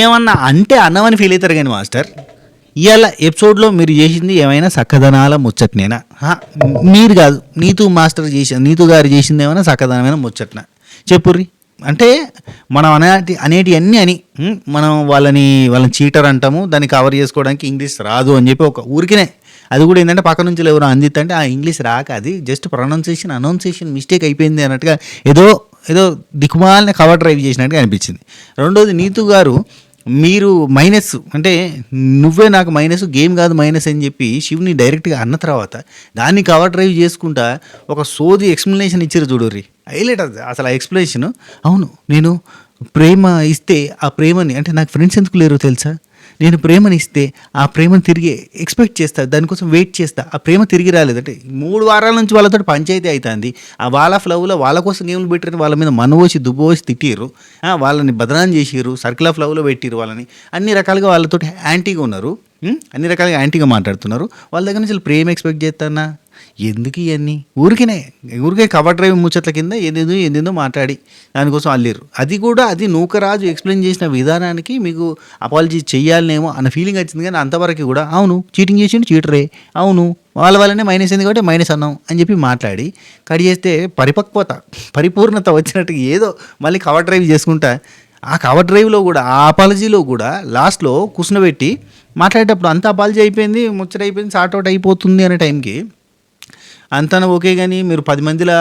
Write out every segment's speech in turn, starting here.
ఏమన్నా అంటే అన్నమని ఫీల్ అవుతారు కానీ మాస్టర్, ఇవాళ ఎపిసోడ్లో మీరు చేసింది ఏమైనా సక్కదనాల ముచ్చట్నేనా? మీరు కాదు, నీతు మాస్టర్ నీతు గారు చేసింది ఏమైనా సక్కదనమైన ముచ్చట్న చెప్పుర్రి. అంటే మనం అనేటివన్నీ అని మనం వాళ్ళని చీటర్ అంటాము, దాన్ని కవర్ చేసుకోవడానికి ఇంగ్లీష్ రాదు అని చెప్పి ఒక ఊరికినే, అది కూడా ఏంటంటే పక్క నుంచి ఎవరు అందిద్దంటే ఆ ఇంగ్లీష్ రాక అది జస్ట్ అనౌన్సియేషన్ మిస్టేక్ అయిపోయింది అన్నట్టుగా ఏదో దిక్కుమాలని కవర్ డ్రైవ్ చేసినట్టుగా అనిపించింది. రెండోది, నీతు గారు మీరు మైనస్ అంటే నువ్వే నాకు మైనస్, గేమ్ కాదు మైనస్ అని చెప్పి శివుని డైరెక్ట్గా అన్న తర్వాత దాన్ని కవర్ డ్రైవ్ చేసుకుంటా ఒక సోది ఎక్స్ప్లెనేషన్ ఇచ్చారు చూడుర్రి. హైలైట్ అది అసలు ఆ ఎక్స్ప్లెనేషన్. అవును, నేను ప్రేమ ఇస్తే ఆ ప్రేమని, అంటే నాకు ఫ్రెండ్స్ ఎందుకు లేరు తెలుసా, నేను ప్రేమని ఇస్తే ఆ ప్రేమను తిరిగి ఎక్స్పెక్ట్ చేస్తా, దానికోసం వెయిట్ చేస్తా, ఆ ప్రేమ తిరిగి రాలేదంటే 3 వారాల నుంచి వాళ్ళతో పంచాయతీ అవుతుంది. ఆ వాళ్ళ ఫ్లవ్లో వాళ్ళ కోసం గేమ్లు పెట్టారు, వాళ్ళ మీద మనవోసి దుబ్బోసి తిట్టిర్రు, వాళ్ళని బదనాం చేసిర్రు, సర్కిల్ ఆఫ్ లవ్లో పెట్టిర్రు వాళ్ళని, అన్ని రకాలుగా వాళ్ళతో యాంటీగా ఉన్నారు, అన్ని రకాలుగా యాంటీగా మాట్లాడుతున్నారు. వాళ్ళ దగ్గర నుంచి ప్రేమ ఎక్స్పెక్ట్ చేస్తానా? ఎందుకు ఇవన్నీ ఊరికే కవర్ డ్రైవ్ ముచ్చట్ల కింద ఏదేందో మాట్లాడి దానికోసం అల్లిర్రు. అది నూకరాజు ఎక్స్ప్లెయిన్ చేసిన విధానానికి మీకు అపాలజీ చెయ్యాలనేమో అన్న ఫీలింగ్ వచ్చింది. కానీ అంతవరకు కూడా అవును చీటింగ్ చేసిండు చీటరే, అవును వాళ్ళనే మైనస్ అయింది కాబట్టి మైనస్ అన్నాం అని చెప్పి మాట్లాడి కడి చేస్తే పరిపూర్ణత వచ్చినట్టు ఏదో మళ్ళీ కవర్ డ్రైవ్ చేసుకుంటా, ఆ కవర్ డ్రైవ్లో కూడా ఆ అపాలజీలో కూడా లాస్ట్లో కూర్చునబెట్టి మాట్లాడేటప్పుడు అంత అపాలజీ అయిపోయింది, ముచ్చట అయిపోయింది, సార్ట్అవుట్ అయిపోతుంది అనే టైంకి అంతా ఓకే. కానీ మీరు 10 మందిలా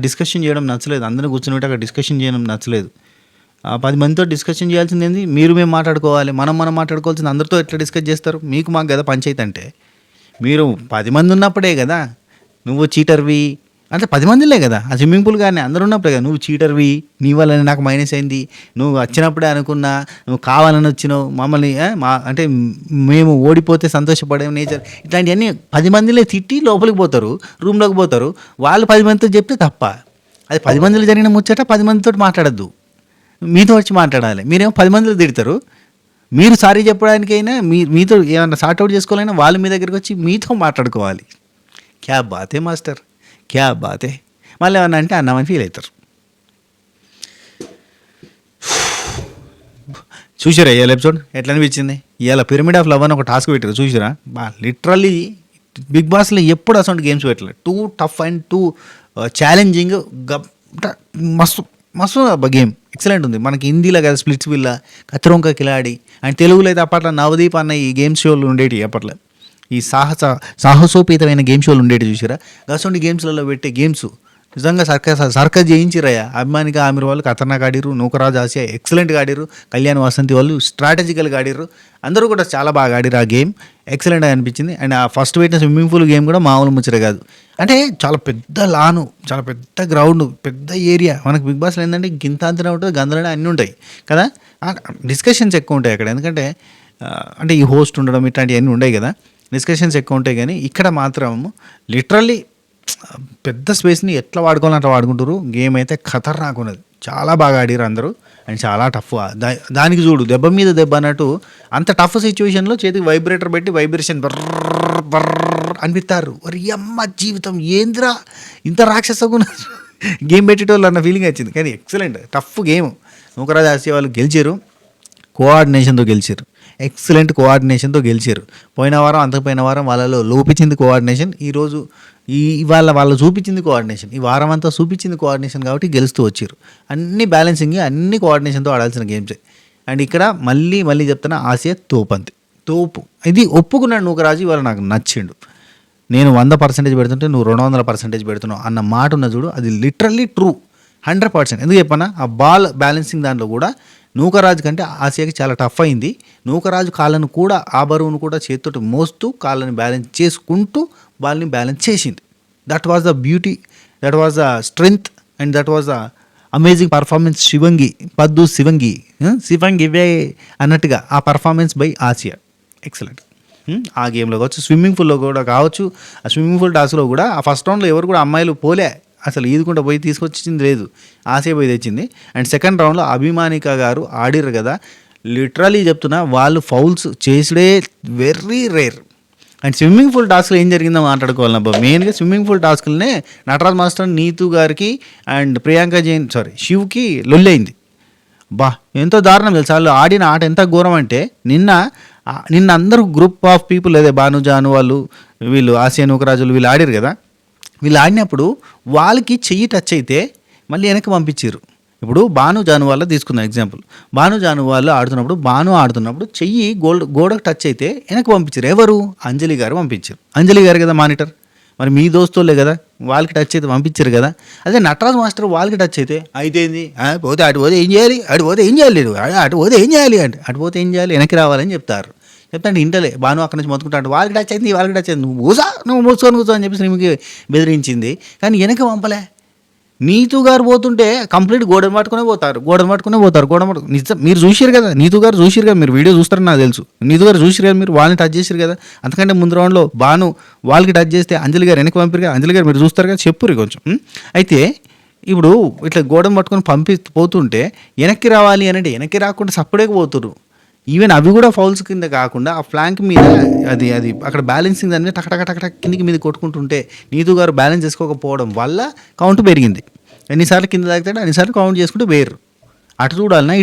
డిస్కషన్ చేయడం నచ్చలేదు, అందరూ కూర్చొని అక్కడ డిస్కషన్ చేయడం నచ్చలేదు. 10 మందితో డిస్కషన్ చేయాల్సింది ఏంది, మేము మాట్లాడుకోవాలి, మనం మాట్లాడుకోవాల్సింది. అందరితో ఎట్లా డిస్కస్ చేస్తారు? మీకు మాకు కదా పంచాయతీ అంటే. మీరు 10 మంది ఉన్నప్పుడే కదా నువ్వు చీటర్వి అంటే 10 మందిలే కదా ఆ స్విమ్మింగ్ పూల్ కానీ అందరూ ఉన్నప్పుడే కదా నువ్వు చీటర్వి, నీ వల్లనే నాకు మైనస్ అయింది, నువ్వు వచ్చినప్పుడే అనుకున్నా, నువ్వు కావాలని వచ్చినావు, మమ్మల్ని అంటే మేము ఓడిపోతే సంతోషపడే నేచర్, ఇట్లాంటివన్నీ 10 మందిలే తిట్టి లోపలికి పోతారు, రూమ్లోకి పోతారు. వాళ్ళు 10 మందితో చెప్తే తప్ప, అది 10 మందిలో జరిగిన ముచ్చట 10 మందితో మాట్లాడద్దు, మీతో వచ్చి మాట్లాడాలి. మీరేమో 10 మందిలో తిడతారు. మీరు సారీ చెప్పడానికైనా మీతో ఏమన్నా సార్ట్అవుట్ చేసుకోవాలైనా వాళ్ళు మీ దగ్గరికి వచ్చి మీతో మాట్లాడుకోవాలి. క్యా బాతే మాస్టర్, క్యా బాతే. మళ్ళీ ఏమన్నా అంటే అన్నామని ఫీల్ అవుతారు. చూసారా ఇవాళ ఎపిసోడ్ ఎట్లా అనిపించింది? ఇవాళ పిరమిడ్ ఆఫ్ లవ్ అని ఒక టాస్క్ పెట్టారు, చూసారా? లిటరల్లీ బిగ్ బాస్లో ఎప్పుడు అసలు గేమ్స్ పెట్టలేదు. Two tough and two challenging, మస్తు గేమ్ ఎక్సలెంట్ ఉంది. మనకి హిందీలో కదా స్ప్లిట్స్ విల్లా, కత్తిరొంక కిలాడి, అండ్ తెలుగులో అయితే అప్పట్లో నవదీప్ అన్న ఈ గేమ్ షోలు ఉండేవి. అప్పట్లో ఈ సాహసోపేతమైన గేమ్ షోలు ఉండేవి చూసారా? అటువంటి గేమ్స్లలో పెట్టే గేమ్స్ నిజంగా సర్కస్ చేయించిరయ్యా. అభిమానిగా ఆమె వాళ్ళు ఖతర్నాక్ ఆడిరు, నూకరాజు ఆసియా ఎక్సలెంట్గా ఆడిరు, కళ్యాణ్ వసంతి వాళ్ళు స్ట్రాటజికల్గా ఆడిరు, అందరూ కూడా చాలా బాగా ఆడిరు. ఆ గేమ్ ఎక్సలెంట్గా అనిపించింది. అండ్ ఆ ఫస్ట్ పెట్టిన స్విమ్మింగ్ పూల్ గేమ్ కూడా మామూలు ముచ్చట కాదు. అంటే చాలా పెద్ద లాను, చాలా పెద్ద గ్రౌండ్, పెద్ద ఏరియా. మనకు బిగ్ బాస్లో ఏంటంటే గింతాంతనే ఉంటుంది, గందరనే అన్నీ ఉంటాయి కదా, డిస్కషన్స్ ఎక్కువ ఉంటాయి అక్కడ. ఎందుకంటే అంటే ఈ హోస్ట్ ఉండడం ఇట్లాంటివన్నీ ఉండవు కదా, డిస్కషన్స్ ఎక్కువ ఉంటాయి. కానీ ఇక్కడ మాత్రం లిటరల్లీ పెద్ద స్పేస్ని ఎట్లా వాడుకోవాలని అట్లా వాడుకుంటారు. గేమ్ అయితే ఖతర్నాక్ ఉన్నది, చాలా బాగా ఆడిరు అందరూ. అండ్ చాలా టఫ్, దానికి చూడు దెబ్బ మీద దెబ్బ అన్నట్టు. అంత టఫ్ సిచ్యువేషన్లో చేతికి వైబ్రేటర్ పెట్టి వైబ్రేషన్ బర్ర అనిపిస్తారు. మరి అమ్మ జీవితం ఏంద్రా ఇంత రాక్షసగా గేమ్ పెట్టేటోళ్ళు అన్న ఫీలింగ్ వచ్చింది. కానీ excellent tough game. Nookaraju Asia వాళ్ళు గెలిచారు, కోఆర్డినేషన్తో గెలిచారు, ఎక్సలెంట్ కోఆర్డినేషన్తో గెలిచారు. పోయిన వారం అంతకుపోయిన వారం వాళ్ళలో లోపించింది కోఆర్డినేషన్, ఈరోజు ఇవాళ వాళ్ళు చూపించింది కోఆర్డినేషన్, ఈ వారం అంతా చూపించింది కోఆర్డినేషన్ కాబట్టి గెలుస్తూ వచ్చారు. అన్ని బ్యాలెన్సింగ్, అన్ని కోఆర్డినేషన్తో ఆడాల్సిన గేమ్సే. అండ్ ఇక్కడ మళ్ళీ చెప్తున్నా, ఆసియా తోపు. ఇది ఒప్పుకున్నాడు నూకరాజు, ఇవాళ నాకు నచ్చిండు. నేను 100% పెడుతుంటే నువ్వు 200% పెడుతున్నావు అన్న మాట ఉన్న చూడు, అది లిటరల్లీ ట్రూ, 100%. ఎందుకు చెప్పనా, ఆ బాల్ బ్యాలెన్సింగ్ దాంట్లో కూడా నూకరాజు కంటే ఆసియాకి చాలా టఫ్ అయింది. నూకరాజు కాళ్ళను కూడా, ఆ బరువును కూడా చేతితో మోస్తూ కాళ్ళని బ్యాలెన్స్ చేసుకుంటూ బాల్ని బ్యాలెన్స్ చేసింది. That was the beauty, that was the strength, and that was the amazing performance. శివంగి వే అన్నట్టుగా ఆ పర్ఫార్మెన్స్ బై ఆసియా ఎక్సలెంట్. ఆ గేమ్లో కావచ్చు, స్విమ్మింగ్ పూల్లో కూడా కావచ్చు. ఆ స్విమ్మింగ్ పూల్ టాస్క్లో కూడా ఆ ఫస్ట్ రౌండ్లో ఎవరు కూడా అమ్మాయిలు పోలే, అసలు ఈదుకుంటూ పోయి తీసుకొచ్చింది లేదు, ఆసియా పోయి తెచ్చింది. అండ్ సెకండ్ రౌండ్లో అభిమానిక గారు ఆడిరు కదా, లిటరలీ చెప్తున్నా వాళ్ళు ఫౌల్స్ చేసిడే very rare. And swimming pool టాస్క్లో ఏం జరిగిందో మాట్లాడుకోవాలబ్బా. మెయిన్గా స్విమ్మింగ్ పూల్ టాస్క్లనే నటరాజ్ మాస్టర్, నీతు గారికి అండ్ శివ్కి లొల్లైంది. బా ఎంతో దారుణం తెలుసా వాళ్ళు ఆడిన ఆట ఎంత ఘోరం అంటే నిన్న అందరూ గ్రూప్ ఆఫ్ పీపుల్ అదే భాను జాను వాళ్ళు వీళ్ళు ఆసియా నూకరాజులు వీళ్ళు ఆడారు కదా. వీళ్ళు ఆడినప్పుడు వాళ్ళకి చెయ్యి టచ్ అయితే మళ్ళీ వెనక్కి పంపించారు. ఇప్పుడు భాను జాను వాళ్ళ తీసుకుందాం ఎగ్జాంపుల్. భాను జాను వాళ్ళు ఆడుతున్నప్పుడు చెయ్యి గోడకు టచ్ అయితే వెనక్కి పంపించారు. ఎవరు? అంజలి గారు పంపించారు. అంజలి గారు కదా మానిటర్. మరి మీ దోస్తులే కదా, వాళ్ళకి టచ్ అయితే పంపించారు కదా. అదే నటరాజ్ మాస్టర్ వాళ్ళకి టచ్ అయితే ఏంది పోతే అటు పోతే ఏం చేయాలి, అటు పోతే ఏం చేయాలి, అటు పోతే ఏం చేయాలి అంటే అటు పోతే ఏం చేయాలి, వెనక్కి రావాలని చెప్తారు. చెప్తాంటే ఇంటలే భాను అక్కడి నుంచి మొత్తుకుంటాడు, వాళ్ళకి టచ్ అయింది వాళ్ళకి టచ్ అయింది, నువ్వు మూసుకొని అని చెప్పి శ్రీముఖి బెదిరించింది. కానీ వెనక పంపలే. నీతు గారు పోతుంటే కంప్లీట్ గోడను పట్టుకునే పోతారు. నిజం మీరు చూసారు కదా, నీతు గారు చూసారు కదా, మీరు వీడియో చూస్తారని నాకు తెలుసు. నీతు గారు చూసారు కదా, మీరు వాళ్ళని టచ్ చేశారు కదా. అంతకంటే ముందు రౌండ్లో భాను వాళ్ళకి టచ్ చేస్తే అంజలి గారు వెనక్కి పంపారు కదా. అంజలి గారు మీరు చూస్తారు కదా, చెప్పురు కొంచెం. అయితే ఇప్పుడు ఇట్లా గోడను పట్టుకొని పోతుంటే వెనక్కి రావాలి అని అంటే వెనక్కి రాకుండా సప్పుడేకి పోతురు. ఈవెన్ అవి కూడా ఫౌల్స్ కింద కాకుండా ఆ ఫ్లాంక్ మీద అది అక్కడ బ్యాలెన్సింగ్ దాని మీద టక కిందికి మీద కొట్టుకుంటుంటే నీతు గారు బ్యాలెన్స్ చేసుకోకపోవడం వల్ల కౌంట్ పెరిగింది. ఎన్నిసార్లు కింద తాగుతాడు అన్నిసార్లు కౌంట్ చేసుకుంటూ వేరు. అటు చూడాలన్నా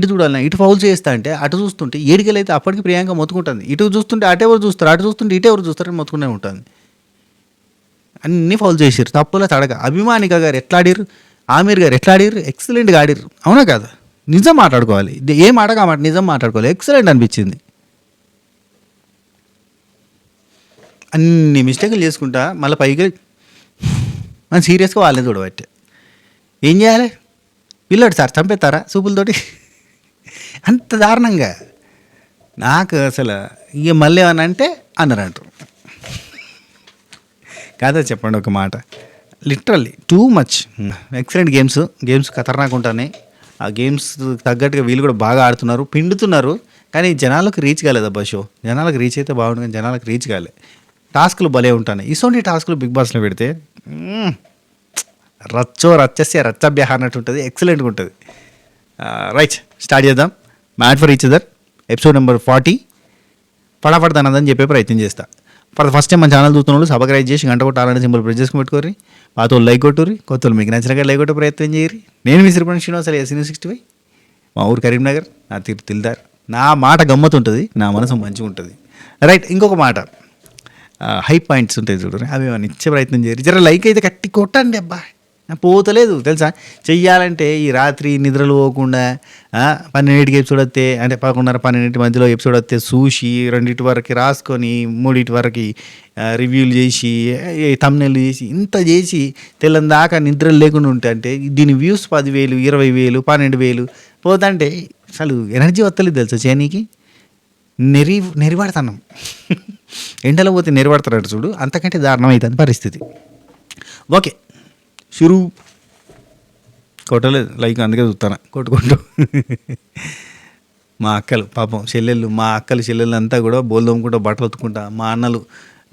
ఇటు ఫౌల్స్ చేస్తా అంటే అటు చూస్తుంటే ఏడికెళ్ళైతే అప్పటికి ప్రియాంక మొత్తుకుంటుంది. ఇటు చూస్తుంటే అటెవరు చూస్తారు, అటు చూస్తుంటే ఇటెవరు చూస్తారని మొత్తుకునే ఉంటుంది. అన్నీ ఫౌల్ చేసారు తప్పుల తడక. అభిమానిక గారు ఎట్లా ఆడిరు, ఆమీర్ గారు ఎట్లా ఆడిరు, ఎక్సలెంట్గా ఆడిరు. అవునా కాదా? నిజం మాట్లాడుకోవాలి, ఏ మాట మాట నిజం మాట్లాడుకోవాలి. ఎక్సలెంట్ అనిపించింది. అన్ని మిస్టేకులు చేసుకుంటా మళ్ళీ పైకి మనం సీరియస్గా వాళ్ళని చూడబట్టే ఏం చేయాలి, పిల్లడు సార్ చంపేస్తారా సూపులతోటి అంత దారుణంగా. నాకు అసలు ఇక మళ్ళీ ఏమన్నా అంటే అన్నారంటారు కాదా, చెప్పండి ఒక మాట. Literally too much excellent games ఖతర్నాక్ ఉంటున్నాయి. ఆ గేమ్స్ తగ్గట్టుగా వీళ్ళు కూడా బాగా ఆడుతున్నారు, పిండుతున్నారు. కానీ జనాలకు రీచ్ కాలేదబ్బా షో. జనాలకు రీచ్ అయితే బాగుంటుంది, కానీ జనాలకు రీచ్ కాలే. టాస్కులు భలే ఉంటాయి. ఇటువంటి టాస్కులు బిగ్ బాస్లో పెడితే రచ్చభ్య అన్నట్టు ఉంటుంది, ఎక్సలెంట్గా ఉంటుంది. రైట్, స్టార్ట్ చేద్దాం. Made for each other episode number 40 ఫటాఫట్ తనదని చెప్పే ప్రయత్నం చేస్తా. ఫస్ట్ టైం మన ఛానల్ చూస్తున్న వాళ్ళు సబ్స్క్రైబ్ చేసి గంట కొట్టాలని సింబల్ ప్రెస్ చేసుకుని పెట్టుకోరి. పాత వాళ్ళు లైక్ కొట్టుర్రి, కొత్త వాళ్ళు మీకు నచ్చినగా లైక్ కొట్టే ప్రయత్నం చేయరు. నేను మీ శ్రీపణి శ్రీనివాస్ SN65, మా ఊరు కరీంనగర్, నా తీరు తిల్దార్. నా మాట గమ్మత్ ఉంటుంది, నా మనసు మంచిగా ఉంటుంది. రైట్, ఇంకొక మాట, హై పాయింట్స్ ఉంటాయి చూడండి, అవి ఏమైనా ఇచ్చే ప్రయత్నం చేయరు. జర లైక్ అయితే కట్టి కొట్టండి అబ్బా, పోతలేదు తెలుసా. చెయ్యాలంటే ఈ రాత్రి నిద్రలు పోకుండా 12 ఎపిసోడ్ వస్తే అంటే 11:30-12 మధ్యలో ఎపిసోడ్ వస్తే చూసి 2 వరకు రాసుకొని 3 వరకు రివ్యూలు చేసి థంబ్నెయిల్ చేసి ఇంత చేసి తెల్లని దాకా నిద్రలు లేకుండా ఉంటే అంటే దీని వ్యూస్ 10,000, 20,000, 12,000 పోతుంటే అసలు ఎనర్జీ వస్తలేదు తెలుసా. చేయనీకి నెరివాడుతున్నాం ఎండలో పోతే నెరివాడతాడు చూడు, అంతకంటే దారుణం అవుతుంది పరిస్థితి. ఓకే, షురూ. కొట్టలేదు లైక్, అందుకే చూస్తాను కొట్టుకుంటూ. మా అక్కలు పాపం చెల్లెళ్ళు, మా అక్కలు చెల్లెళ్ళు అంతా కూడా బోల్ తోముకుంటా బట్టలు ఉతుకుంటా, మా అన్నలు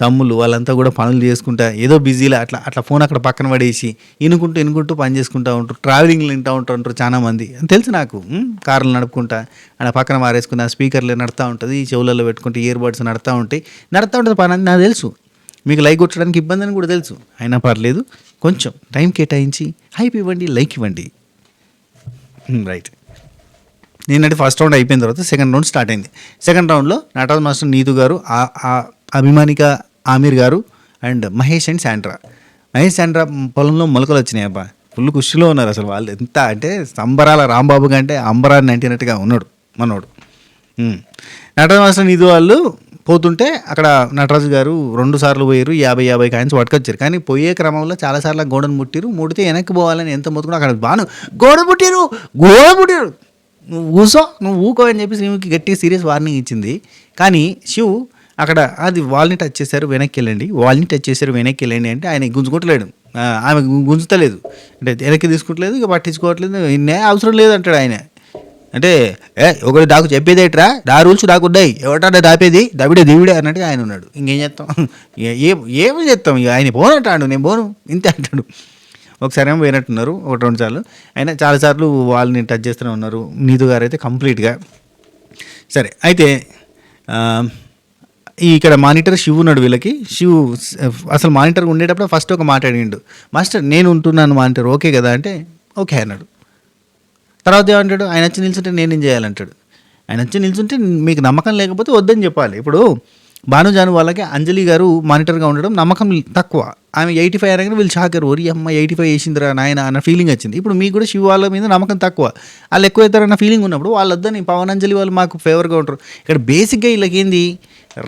తమ్ముళ్ళు వాళ్ళంతా కూడా పనులు చేసుకుంటా ఏదో బిజీలో అట్లా ఫోన్ అక్కడ పక్కన పడేసి ఇనుకుంటూ పని చేసుకుంటూ ఉంటారు. ట్రావెలింగ్లు వింటూ ఉంటారు చాలామంది, తెలుసు నాకు. కార్లు నడుపుకుంటా అలా పక్కన మారేసుకుని స్పీకర్లు నడుతూ ఉంటుంది, ఈ చెవులలో పెట్టుకుంటే ఇయర్ బడ్స్ నడుతూ ఉంటుంది పని అని నాకు తెలుసు. మీకు లైక్ కొట్టడానికి ఇబ్బంది అని కూడా తెలుసు. అయినా పర్లేదు, కొంచెం టైం కేటాయించి హైప్ ఇవ్వండి, లైక్ ఇవ్వండి. రైట్, నేనంటే ఫస్ట్ రౌండ్ అయిపోయిన తర్వాత సెకండ్ రౌండ్ స్టార్ట్ అయింది. సెకండ్ రౌండ్లో నటరాజ్ మాస్టర్, నీతు గారు, అభిమానిక, ఆమీర్ గారు అండ్ మహేష్ అండ్ శాండ్రా. పొలంలో మొలకలు వచ్చినాయి అబ్బా, ఫుల్ ఖుషిలో ఉన్నారు అసలు వాళ్ళు. ఎంత అంటే సంబరాల రాంబాబు కంటే అంబరాన్ని అంటినట్టుగా ఉన్నాడు మనోడు. నటరాజ్ మాస్టర్, నీతు వాళ్ళు పోతుంటే అక్కడ నటరాజు గారు 2 సార్లు పోయారు, 50 కాయిన్స్ పట్టుకొచ్చారు. కానీ పోయే క్రమంలో చాలాసార్లు గోడను ముట్టిరు, ముడితే వెనక్కి పోవాలని ఎంత మొత్తుకున్నా అక్కడ బాను గోడ ముట్టిరు. నువ్వు ఊకో అని చెప్పి శ్రీముఖి గట్టి సీరియస్ వార్నింగ్ ఇచ్చింది. కానీ శివ్ అక్కడ అది వాల్ని టచ్ చేశారు వెనక్కి వెళ్ళండి అంటే ఆయన గుంజుకోవట్లేడు, ఆమె గుంజుతలేదు అంటే వెనక్కి తీసుకుంటలేదు, ఇక పట్టించుకోవట్లేదు, ఇన్నే అవసరం లేదు అంటాడు ఆయన. అంటే ఒకటి నాకు చెప్పేదేట్రా, నా రూల్స్ నాకున్నాయి, ఎవటన్నా దాపేది దవిడే అన్నట్టు ఆయన ఉన్నాడు. ఇంకేం చేస్తాం, ఏమి చేస్తాం, ఇక ఆయన పోనంటాడు, నేను పోను ఇంతే అంటాడు. ఒకసారి ఏమో పోయినట్టున్నారు, 1-2 సార్లు. అయినా చాలాసార్లు వాళ్ళని టచ్ చేస్తూనే ఉన్నారు. నీతు గారు అయితే కంప్లీట్గా సరే. అయితే ఇక్కడ మానిటర్ శివ్ ఉన్నాడు. వీళ్ళకి శివ్ అసలు మానిటర్ ఉండేటప్పుడు ఫస్ట్ ఒక మాట అడిగిండు, మాస్టర్ నేను ఉంటున్నాను మానిటర్ ఓకే కదా అంటే ఓకే అన్నాడు. తర్వాత ఏమంటాడు, ఆయన వచ్చి నిల్చుంటే నేనేం చేయాలంటాడు. ఆయన వచ్చి నిల్చుంటే మీకు నమ్మకం లేకపోతే వద్దని చెప్పాలి. ఇప్పుడు భానుజాను వాళ్ళకి అంజలి గారు మానిటర్గా ఉండడం నమ్మకం తక్కువ. ఆమె 85 అనగానే వీళ్ళు షాకరు, ఒరి అమ్మ 85 వేసిందిరా నాయన అన్న ఫీలింగ్ వచ్చింది. ఇప్పుడు మీకు కూడా శివ వాళ్ళ మీద నమ్మకం తక్కువ, వాళ్ళు ఎక్కువ అవుతారన్న ఫీలింగ్ ఉన్నప్పుడు వాళ్ళు వద్దని పవన్ అంజలి వాళ్ళు మాకు ఫేవర్గా ఉంటారు. ఇక్కడ బేసిక్గా వీళ్ళకి ఏంది,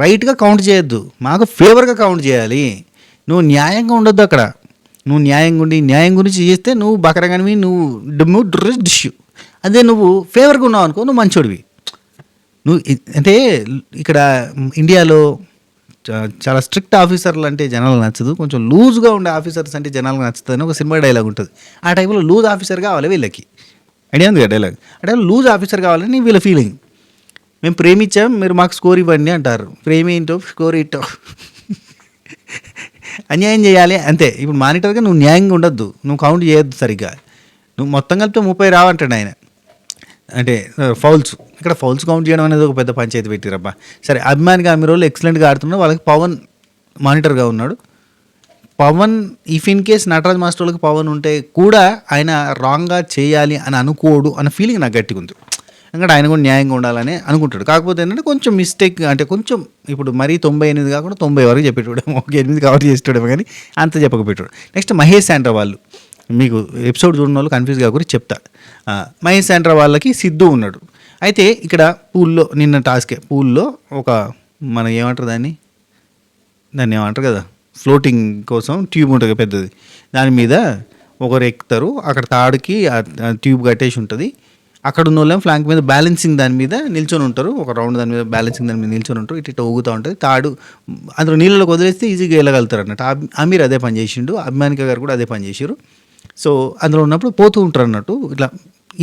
రైట్గా కౌంట్ చేయొద్దు, మాకు ఫేవర్గా కౌంట్ చేయాలి. నువ్వు న్యాయంగా ఉండొద్దు అక్కడ. నువ్వు న్యాయంగా ఉండి న్యాయం గురించి చేస్తే నువ్వు బకరగానివి, నువ్వు డిష్. అదే నువ్వు ఫేవర్గా ఉన్నావు అనుకో, నువ్వు మంచోడివి. నువ్వు అంటే ఇక్కడ ఇండియాలో చాలా స్ట్రిక్ట్ ఆఫీసర్లు అంటే జనాలకు నచ్చదు, కొంచెం లూజ్గా ఉండే ఆఫీసర్స్ అంటే జనాలకు నచ్చుతుంది అని ఒక సినిమా డైలాగ్ ఉంటుంది. ఆ టైంలో లూజ్ ఆఫీసర్ కావాలి వీళ్ళకి. ఐడియా ఉంది కదా డైలాగ్. అంటే లూజ్ ఆఫీసర్ కావాలని వీళ్ళ ఫీలింగ్. మేము ప్రేమించాం, మీరు మాకు స్కోర్ ఇవ్వండి అంటారు. ప్రేమ ఏంటో స్కోర్ ఏంటో అన్యాయం చేయాలి అంతే. ఇప్పుడు మానిటర్గా నువ్వు న్యాయంగా ఉండొద్దు, నువ్వు కౌంట్ చేయొద్దు సరిగ్గా. నువ్వు మొత్తం కలిపితే 30 రావంటాడు ఆయన. అంటే ఫౌల్స్, ఇక్కడ ఫౌల్స్ కౌంట్ చేయడం అనేది ఒక పెద్ద పంచాయతీ పెట్టిరబ్బా. సరే, అభిమానిగా ఆమె రోజులు ఎక్సలెంట్గా ఆడుతున్నారు, వాళ్ళకి పవన్ మానిటర్గా ఉన్నాడు. Pawan if in case Nataraj master వాళ్ళకి పవన్ ఉంటే కూడా ఆయన రాంగ్గా చేయాలి అని అనుకోడు అన్న ఫీలింగ్ నాకు గట్టిగా ఉంది. ఎందుకంటే ఆయన కూడా న్యాయంగా ఉండాలని అనుకుంటాడు. కాకపోతే ఏంటంటే కొంచెం మిస్టేక్, అంటే కొంచెం ఇప్పుడు మరీ 98 కాకుండా 90 వరకు చెప్పేటోడు, ఒక 8 కవర్ చేసేటోడేమో కానీ అంత చెప్పకపోయాడు. నెక్స్ట్ మహేష్ శాంట్రా వాళ్ళు, మీకు ఎపిసోడ్ చూడడం వాళ్ళు కన్ఫ్యూజ్ కాకూడదు చెప్తా. మహేష్ శాంట్రా వాళ్ళకి సిద్ధు ఉన్నాడు. అయితే ఇక్కడ పూల్లో నిన్న టాస్కే, పూల్లో ఒక మన ఏమంటారు దాన్ని ఏమంటారు కదా, ఫ్లోటింగ్ కోసం ట్యూబ్ ఉంటుంది పెద్దది, దాని మీద ఒకరు ఎక్కుతారు. అక్కడ తాడుకి ట్యూబ్ కట్టేసి ఉంటుంది. అక్కడ ఉన్న వాళ్ళేమో ఫ్లాంక్ మీద బ్యాలెన్సింగ్ దాని మీద నిల్చొని ఉంటారు, ఒక రౌండ్ దాని మీద బ్యాలెన్సింగ్ దాని మీద నిల్చొని ఉంటారు. ఇటు ఊగుతూ ఉంటుంది తాడు. అందులో నీళ్ళలోకి వదిలేస్తే ఈజీగా వెళ్ళగలుగుతారు అన్నట్టు. అమీర్ అదే పని చేసిండు, అభిమానిక గారు కూడా అదే పని చేసారు. సో అందులో ఉన్నప్పుడు పోతూ ఉంటారు అన్నట్టు. ఇట్లా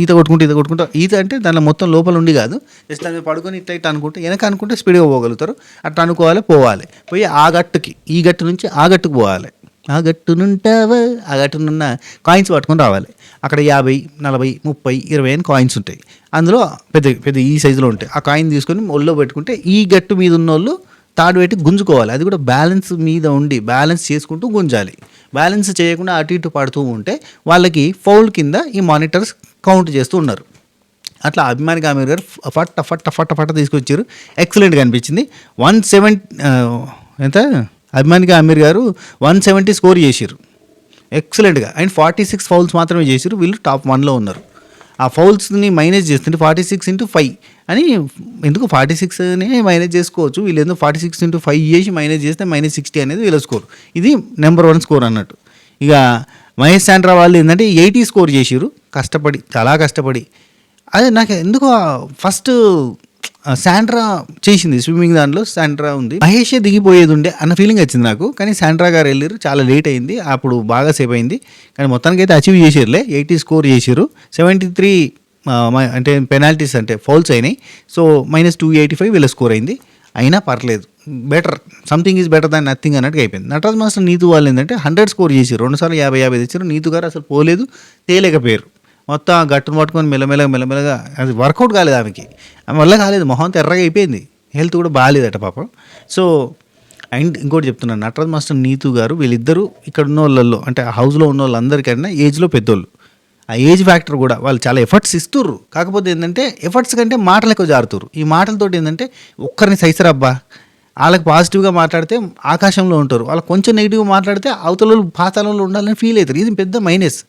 ఈత కొట్టుకుంటూ ఈత అంటే దానిలో మొత్తం లోపల ఉండి కాదు, జస్ట్ దాని మీద పడుకొని ఇట్లా అనుకుంటే వెనక అనుకుంటే స్పీడ్గా పోగలుగుతారు. అట్లా అనుకోవాలి, పోవాలి, పోయి ఆ గట్టుకి, ఈ గట్టు నుంచి ఆ గట్టుకు పోవాలి. ఆ గట్టునుంటావా, ఆ గట్టునున్న కాయిన్స్ పట్టుకొని రావాలి. అక్కడ 50, 40, 30, 20 అని కాయిన్స్ ఉంటాయి. అందులో పెద్ద పెద్ద ఈ సైజులో ఉంటాయి. ఆ కాయిన్ తీసుకొని ఒళ్ళో పెట్టుకుంటే ఈ గట్టు మీద ఉన్న వాళ్ళు తాడు పెట్టి గుంజుకోవాలి. అది కూడా బ్యాలెన్స్ మీద ఉండి బ్యాలెన్స్ చేసుకుంటూ గుంజాలి. బ్యాలెన్స్ చేయకుండా అటు ఇటు పడుతూ ఉంటే వాళ్ళకి ఫౌల్ కింద ఈ మానిటర్స్ కౌంట్ చేస్తూ ఉన్నారు. అట్లా అభిమానిగా ఆమె గారు ఫట్ట తీసుకొచ్చారు. ఎక్సలెంట్గా అనిపించింది. 170 ఎంత అభిమానిగా అమీర్ గారు 170 స్కోర్ చేశారు ఎక్సలెంట్గా. అండ్ 46 ఫౌల్స్ మాత్రమే చేశారు. వీళ్ళు టాప్ 1లో ఉన్నారు. ఆ ఫౌల్స్ని మైనస్ చేస్తుంటే 46 × 5 అని, ఎందుకు 46నే మైనస్ చేసుకోవచ్చు, వీళ్ళు ఎందుకు 46 × 5 చేసి మైనస్ చేస్తే -60 అనేది వీళ్ళ స్కోర్. ఇది నెంబర్ 1 స్కోర్ అన్నట్టు. ఇక మహేష్ శాంట్రా వాళ్ళు ఏంటంటే 80 స్కోర్ చేసారు, కష్టపడి, చాలా కష్టపడి. అదే నాకు ఎందుకో ఫస్ట్ శాంట్రా చేసింది స్విమ్మింగ్, దాంట్లో శాంట్రా ఉంది, మహేషే దిగిపోయేది ఉండే అన్న ఫీలింగ్ వచ్చింది నాకు. కానీ శాంట్రా గారు వెళ్ళారు, చాలా లేట్ అయింది, అప్పుడు బాగా సేపు అయింది. కానీ మొత్తానికి అయితే అచీవ్ చేసారులే, 80 స్కోర్ చేసారు. 73 అంటే పెనాల్టీస్ అంటే ఫౌల్స్ అయినాయి. సో -285 వీళ్ళ స్కోర్ అయింది. అయినా పర్లేదు, better, something is better than nothing అన్నట్టుగా అయిపోయింది. నటరాజ్ మాస్టర్ నీతు వాళ్ళు ఏంటంటే 100 స్కోర్ చేసారు, 2 సార్లు 50-50 తెచ్చారు. నీతు గారు అసలు పోలేదు, తేలేకపోయారు. మొత్తం ఆ గట్టును పట్టుకొని మెల్లమెల్లగా అది వర్కౌట్ కాలేదు ఆమెకి, ఆమె వల్ల కాలేదు, మొహం ఎర్రగా అయిపోయింది, హెల్త్ కూడా బాగాలేదట పాపం. సో అండ్ ఇంకోటి చెప్తున్నాను, నటరాజ్ మాస్టర్ నీతు గారు వీళ్ళిద్దరూ ఇక్కడ ఉన్న వాళ్ళల్లో అంటే హౌస్లో ఉన్న వాళ్ళందరికన్నా ఏజ్లో పెద్దోళ్ళు. ఆ ఏజ్ ఫ్యాక్టర్ కూడా వాళ్ళు చాలా ఎఫర్ట్స్ ఇస్తుర్రు. కాకపోతే ఏంటంటే ఎఫర్ట్స్ కంటే మాటలు ఎక్కువ జారుతుర్రు. ఈ మాటలతోటి ఏంటంటే ఒక్కరిని సైసరబ్బా, వాళ్ళకి పాజిటివ్గా మాట్లాడితే ఆకాశంలో ఉంటారు, వాళ్ళకి కొంచెం నెగిటివ్గా మాట్లాడితే అవతల పాతాళంలో ఉండాలని ఫీల్ అవుతారు. ఇది పెద్ద మైనస్.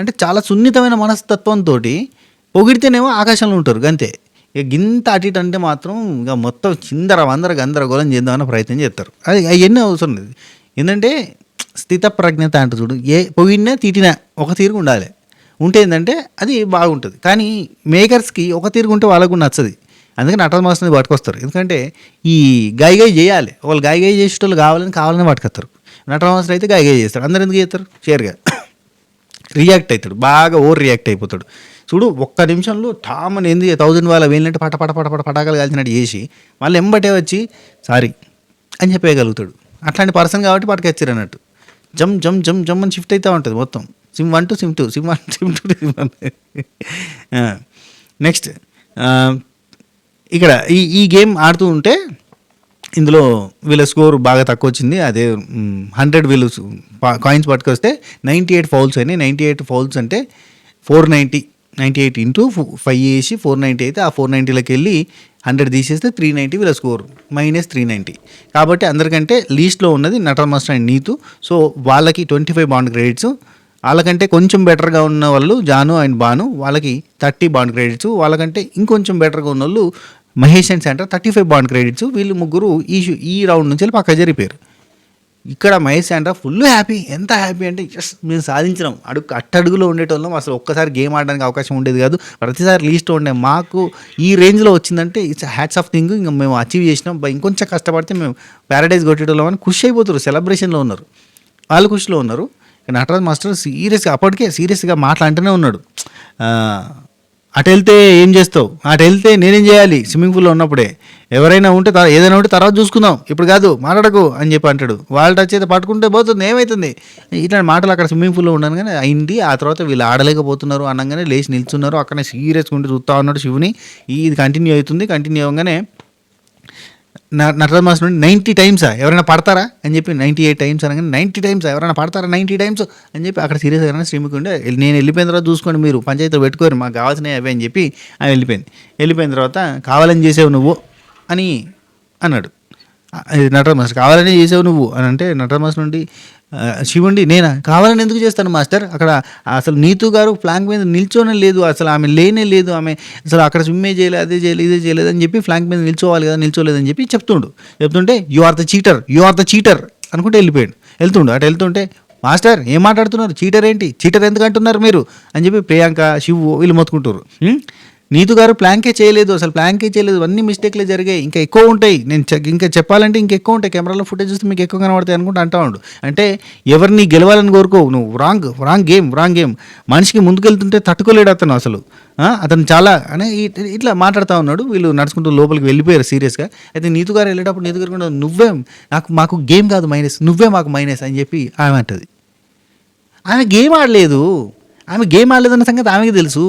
అంటే చాలా సున్నితమైన మనస్తత్వంతో పొగిడితేనేమో ఆకాశంలో ఉంటారు అంతే. ఇక గింత అటు ఇటు అంటే మాత్రం ఇక మొత్తం గందరగోళం చేద్దామన్న ప్రయత్నం చేస్తారు. అది అవన్నీ అవసరం లేదు. ఏంటంటే స్థిత ప్రజ్ఞత అంటే చూడు, ఏ పొగిడినా తిట్టినా ఒక తీరుగా ఉండాలి. ఉంటే ఏంటంటే అది బాగుంటుంది. కానీ మేకర్స్కి ఒక తీరుగా ఉంటే వాళ్ళకు కూడా నచ్చదు. అందుకని నటరాజ్ మాస్టర్ని పట్టుకొస్తారు. ఎందుకంటే ఈ గాయ చేయాలి, వాళ్ళు గాయ చేసేటోళ్ళు కావాలని పట్టుకొస్తారు. నటరాజ్ మాస్టర్ అయితే గాయ చేస్తారు. అందరు ఎందుకు చేస్తారు, షేర్గా రియాక్ట్ అవుతాడు, బాగా ఓవర్ రియాక్ట్ అయిపోతాడు. చూడు, ఒక్క నిమిషంలో టామని 1000 వాళ్ళ వేలినట్టు పటాకాలు కాల్చినట్టు చేసి వాళ్ళు ఎంబటే వచ్చి సారీ అని చెప్పేయగలుగుతాడు. అట్లాంటి పర్సన్ కాబట్టి పట్టుకొచ్చారు అన్నట్టు. జమ్ అని షిఫ్ట్ అవుతూ ఉంటుంది మొత్తం. SIM 1 to SIM 2, SIM 1 SIM 2 SIM 1. Next ఇక్కడ ఈ గేమ్ ఆడుతూ ఉంటే ఇందులో వీళ్ళ స్కోర్ బాగా తక్కువ వచ్చింది. అదే 100 వీళ్ళు కాయిన్స్ పట్టుకొస్తే 98 ఫౌల్స్ అయినాయి. 98 ఫౌల్స్ అంటే 490 98 ఇంటూ 5 వేసి 490 అయితే ఆ 490లోకి వెళ్ళి 100 తీసేస్తే 390 వీళ్ళ స్కోర్ -390. కాబట్టి అందరికంటే లీస్ట్లో ఉన్నది Nataraj master and Neetu. So వాళ్ళకి 25 బాండ్ క్రెడిట్స్. వాళ్ళకంటే కొంచెం బెటర్గా ఉన్న వాళ్ళు జాను అండ్ బాను, వాళ్ళకి 30 బాండ్ క్రెడిట్స్. వాళ్ళకంటే ఇంకొంచెం బెటర్గా ఉన్న వాళ్ళు Mahesh and centre 35 bond credits. వీళ్ళు ముగ్గురు ఈ రౌండ్ నుంచి వెళ్ళి పక్క జరిపారు. ఇక్కడ మహేష్ శాండ్రా ఫుల్ హ్యాపీ. ఎంత హ్యాపీ అంటే మేము సాధించినాం, అట్టడుగులో ఉండేటోళ్ళం, అసలు ఒక్కసారి గేమ్ ఆడడానికి అవకాశం ఉండేది కాదు, ప్రతిసారి లీస్ట్లో ఉండే మాకు ఈ రేంజ్లో వచ్చిందంటే ఇట్స్ హ్యాట్స్ ఆఫ్ థింగ్, ఇంకా మేము అచీవ్ చేసినాం, ఇంకొంచెం కష్టపడితే మేము ప్యారడైజ్ కొట్టేటోళ్ళం అని ఖుషి అయిపోతారు, సెలబ్రేషన్లో ఉన్నారు, వాళ్ళు ఖుషిలో ఉన్నారు. నటరాజ్ మాస్టర్ సీరియస్గా అప్పటికే సీరియస్గా మాట్లాడుతూనే ఉన్నాడు. అటు వెళ్తే ఏం చేస్తావు, అటు వెళ్తే నేనేం చేయాలి, స్విమ్మింగ్ పూల్లో ఉన్నప్పుడే ఎవరైనా ఉంటే ఏదైనా ఉంటే తర్వాత చూసుకుందాం, ఇప్పుడు కాదు మాట్లాడకు అని చెప్పి అంటాడు. వాళ్ళు టచ్ అయితే పట్టుకుంటే పోతుంది, ఏమవుతుంది, ఇట్లాంటి మాటలు అక్కడ స్విమ్మింగ్ పూల్లో ఉండగానే అయింది. ఆ తర్వాత వీళ్ళు ఆడలేకపోతున్నారు అనగానే లేచి నిల్చున్నారు, అక్కడనే సీరియస్గా ఉండి చూస్తూ ఉన్నాడు శివుని. ఇది కంటిన్యూ అవ్వగానే నటరాజ్ మాస్టర్ నుండి 90 టైమ్సా ఎవరైనా పడతారా అని చెప్పి 98 టైమ్స్ అనగానే 90 టైమ్స్ ఎవరైనా పడతారా 90 టైమ్స్ అని చెప్పి అక్కడ సీరియస్గా శ్రీముఖి ఉండే, నేను వెళ్ళిపోయిన తర్వాత చూసుకోండి, మీరు పంచాయతీలో పెట్టుకోరు, మాకు కావాల్సినవి అవే అని చెప్పి ఆమె వెళ్ళిపోయిన తర్వాత కావాలని చేసావు నువ్వు అని అన్నాడు నటరాజ్ మాస్టర్. కావాలని చేసావు నువ్వు అని అంటే నటరాజ్ మాస్టర్ నుండి శివుండి నేనా కావాలని ఎందుకు చేస్తాను మాస్టర్, అక్కడ అసలు నీతు గారు ఫ్లాంక్ మీద నిల్చోనే లేదు, అసలు ఆమె లేనే లేదు, ఆమె అసలు అక్కడ స్విమ్మే చేయలేదు, అదే చేయలేదు, ఇదే చేయలేదు అని చెప్పి ఫ్లాంక్ మీద నిల్చోవాలి కదా, నిల్చోలేదని చెప్పి చెప్తుంటే యు ఆర్ ద చీటర్ అనుకుంటే అటు వెళ్తుంటే మాస్టర్ ఏం మాట్లాడుతున్నారు, చీటర్ ఏంటి, చీటర్ ఎందుకు అంటున్నారు మీరు అని చెప్పి ప్రియాంక శివు వీళ్ళు మొత్తుకుంటారు. నీతు గారు ప్లాంకే చేయలేదు, అన్ని మిస్టేక్లే జరిగాయి, ఇంకా ఎక్కువ ఉంటాయి, నేను ఇంకా చెప్పాలంటే ఇంకెక్కువ ఉంటాయి, కెమెరాలో ఫుటేజ్ చూస్తే మీకు ఎక్కువ కనబడతాయి అనుకుంటూ అంటా ఉండు. అంటే ఎవరిని గెలవాలని కోరుకోవు నువ్వు, రాంగ్ గేమ్. మనిషికి ముందుకెళ్తుంటే తట్టుకోలేడు అతను చాలా అని ఇట్లా మాట్లాడుతూ ఉన్నాడు. వీళ్ళు నడుచుకుంటూ లోపలికి వెళ్ళిపోయారు సీరియస్గా. అయితే నీతు గారు వెళ్ళేటప్పుడు నీతు గారు కూడా నువ్వే మాకు గేమ్ కాదు మైనస్, నువ్వే మాకు మైనస్ అని చెప్పి ఆమె అంటది. ఆమె గేమ్ ఆడలేదన్న సంగతి ఆమెకి తెలుసు.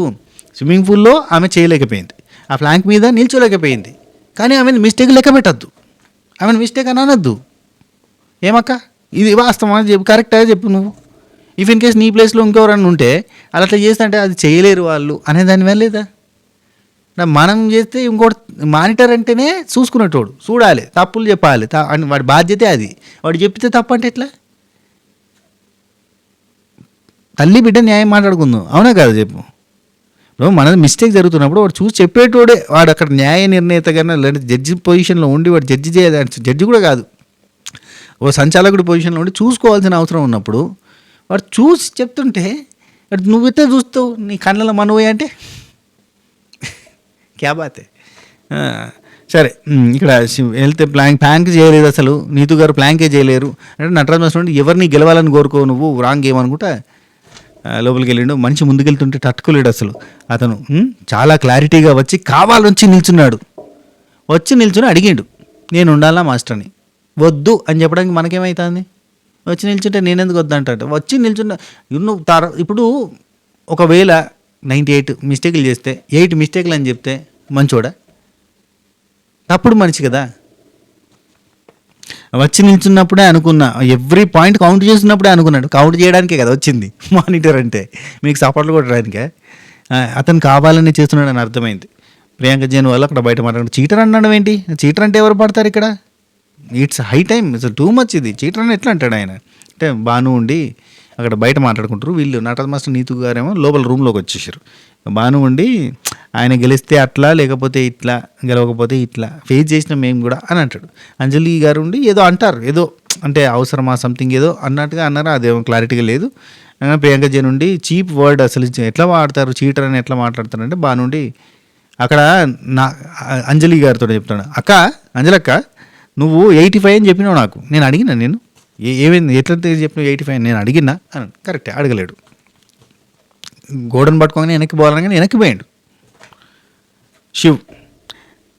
స్విమ్మింగ్ పూల్లో ఆమె చేయలేకపోయింది, ఆ ఫ్లాంక్ మీద నిల్చోలేకపోయింది, కానీ ఆమెను మిస్టేక్ లెక్క పెట్టద్దు, ఆమెను మిస్టేక్ అని అనద్దు. ఏమక్క ఇది వాస్తవం చెప్పు, కరెక్ట్గా చెప్పు నువ్వు. ఇఫ్ ఇన్ కేస్ నీ ప్లేస్లో ఇంకెవరన్నా ఉంటే అలా అట్లా చేస్తుంటే అది చేయలేరు వాళ్ళు అనేదాని మీద లేదా? మనం చేస్తే ఇంకోటి మానిటర్ అంటేనే చూసుకునేటోడు, చూడాలి, తప్పులు చెప్పాలి, వాడి బాధ్యతే అది. వాడు చెప్తే తప్పు అంటే ఎట్లా? తల్లి బిడ్డ న్యాయం మాట్లాడుకుందాం, అవునా కాదు చెప్పు. ఇప్పుడు మనది మిస్టేక్ జరుగుతున్నప్పుడు వాడు చూసి చెప్పేటోడే, వాడు అక్కడ న్యాయ నిర్ణేతగానే లేదంటే జడ్జి పొజిషన్లో ఉండి వాడు జడ్జి కూడా కాదు, ఓ సంచాలకుడి పొజిషన్లో ఉండి చూసుకోవాల్సిన అవసరం ఉన్నప్పుడు వాడు చూసి చెప్తుంటే నువ్వైతే చూస్తావు, నీ కళ్ళలో మనవే అంటే క్యా బాతే. సరే, ఇక్కడ వెళ్తే ప్లాంక్ చేయలేదు, అసలు నీతు గారు ప్లాంకే చేయలేరు అంటే నటరాజ్ మాస్టర్ నుండి ఎవరిని గెలవాలని కోరుకో నువ్వు, రాంగ్ గేమ్ అనుకుంటా లోపలికి వెళ్ళిండు. మనిషి ముందుకెళ్తుంటే తట్టుకోలేడు అసలు. అతను చాలా క్లారిటీగా వచ్చి నిల్చుని అడిగిండు, నేను ఉండాలా మాస్టర్ని, వద్దు అని చెప్పడానికి మనకేమవుతుంది? వచ్చి నిల్చుంటే నేనెందుకు వద్దు అంటాడు. వచ్చి నిల్చున్న ఇప్పుడు ఒకవేళ 98 మిస్టేక్లు చేస్తే 8 మిస్టేక్లు అని చెప్తే మంచోడా? తప్పుడు మనిషి కదా. వచ్చి నిల్చున్నప్పుడే అనుకున్నా, ఎవ్రీ పాయింట్ కౌంట్ చేస్తున్నప్పుడే అనుకున్నాడు, కౌంట్ చేయడానికే కదా వచ్చింది మానిటర్ అంటే, మీకు సపోర్ట్లు కొట్టడానికే. అతను కావాలని చేస్తున్నాడు అని అర్థమైంది. ప్రియాంక జైన్ వాళ్ళు అక్కడ బయట మాట్లాడు, చీటర్ అన్నాడు ఏంటి, చీటర్ అంటే ఎవరు పడతారు ఇక్కడ, ఇట్స్ హై టైం, అసలు టూ మచ్ ఇది, చీటర్ అని ఎట్లా అంటాడు ఆయన అంటే. బాను ఉండి అక్కడ బయట మాట్లాడుకుంటారు. వీళ్ళు నటరాజ్ మాస్టర్ నీతు గారేమో లోపల రూమ్లోకి వచ్చేసారు. బాను ఉండి ఆయన గెలిస్తే అట్లా, లేకపోతే ఇట్లా, గెలవకపోతే ఇట్లా, ఫేస్ చేసిన మేము కూడా అని అంటాడు. అంజలి గారు ఉండి ఏదో అంటారు, ఏదో అంటే అవసరమా సంథింగ్ ఏదో అన్నట్టుగా అన్నారు, అదేమో క్లారిటీగా లేదు. ప్రియాంక జైన్ నుండి చీప్ వర్డ్ అసలు ఎట్లా వాడతారు, చీటర్ అని ఎట్లా మాట్లాడతారంటే బానుండి అక్కడ అంజలి గారితో చెప్తాడు, అంజలక్క నువ్వు 85 అని చెప్పినావు నాకు, నేను అడిగినా, నేను ఏమైంది ఎట్లా చెప్పినావు 85 నేను అడిగినా అని. కరెక్టే, అడగలేడు. గోడను పట్టుకోగానే వెనక్కి పోవాలని వెనక్కి పోయాడు. శివ్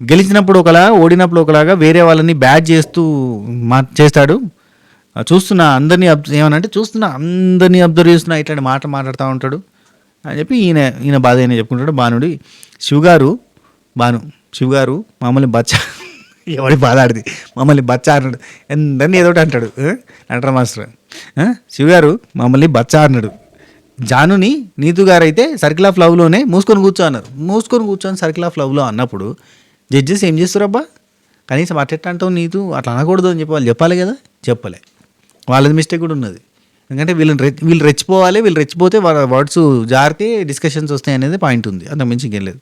గెలిచినప్పుడు ఒకలా, ఓడినప్పుడు ఒకలాగా వేరే వాళ్ళని బ్యాట్ చేస్తూ చేస్తాడు. చూస్తున్నా అందరినీ అబ్జర్వ్ చేస్తున్నా, ఇట్లాంటి మాట్లాడుతూ ఉంటాడు అని చెప్పి ఈయన బాధ అయినా చెప్పుకుంటాడు. బానుడి శివ్ గారు మమ్మల్ని ఎవడి బాధ ఆడిది, మమ్మల్ని బచ్చా అన్నాడు, అందరినీ ఏదోటి అంటాడు నటరాజ్ మాస్టర్. శివ్ గారు మమ్మల్ని బచ్చా అన్నాడు, జానుని నీతు గారు అయితే సర్కిల్ ఆఫ్ లవ్లోనే మూసుకొని కూర్చొని సర్కిల్ ఆఫ్ లవ్లో అన్నప్పుడు జడ్జెస్ ఏం చేస్తారబ్బా, కనీసం అట్లా అంటావు నీతు అట్లా అనకూడదు అని చెప్పి వాళ్ళు చెప్పాలి కదా, చెప్పలే. వాళ్ళది మిస్టేక్ కూడా ఉన్నది. ఎందుకంటే వీళ్ళు రెచ్చిపోవాలి, వీళ్ళు రెచ్చిపోతే వర్డ్స్ జారితే డిస్కషన్స్ వస్తాయి అనేది పాయింట్ ఉంది, అంత మించి ఇంకేం లేదు.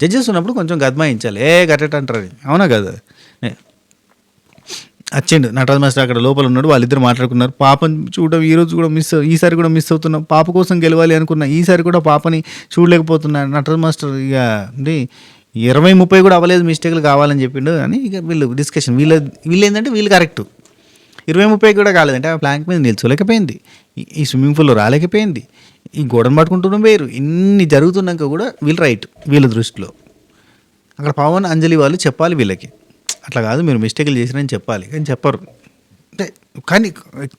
జడ్జెస్ ఉన్నప్పుడు కొంచెం గద్మాయించాలి, గట్టెట్ అంటారు, అవునా కదా. వచ్చిండు నటరాజ్ మాస్టర్ అక్కడ లోపల ఉన్నాడు, వాళ్ళిద్దరు మాట్లాడుకున్నారు. పాపని చూడడం ఈరోజు కూడా ఈసారి కూడా మిస్ అవుతున్నాం, పాప కోసం గెలవాలి అనుకున్నా, ఈసారి కూడా పాపని చూడలేకపోతున్నా. నటరాజ్ మాస్టర్ ఇక అంటే 20-30 కూడా అవ్వలేదు, మిస్టేక్లు కావాలని చెప్పిండు. అని ఇక వీళ్ళు డిస్కషన్, వీళ్ళు ఏంటంటే వీళ్ళు కరెక్ట్, 20-30 కూడా కాలేదంటే ఆ ప్లాంక్ మీద నిల్చోలేకపోయింది, ఈ స్విమ్మింగ్ పూల్లో రాలేకపోయింది, ఈ గోడను పట్టుకుంటున్నాం వేరు, ఇన్ని జరుగుతున్నాక కూడా వీళ్ళు రైట్ వీళ్ళ దృష్టిలో. అక్కడ పవన్ అంజలి వాళ్ళు చెప్పాలి వీళ్ళకి, అట్లా కాదు మీరు మిస్టేక్లు చేసిరని చెప్పాలి, కానీ చెప్పరు. అంటే కానీ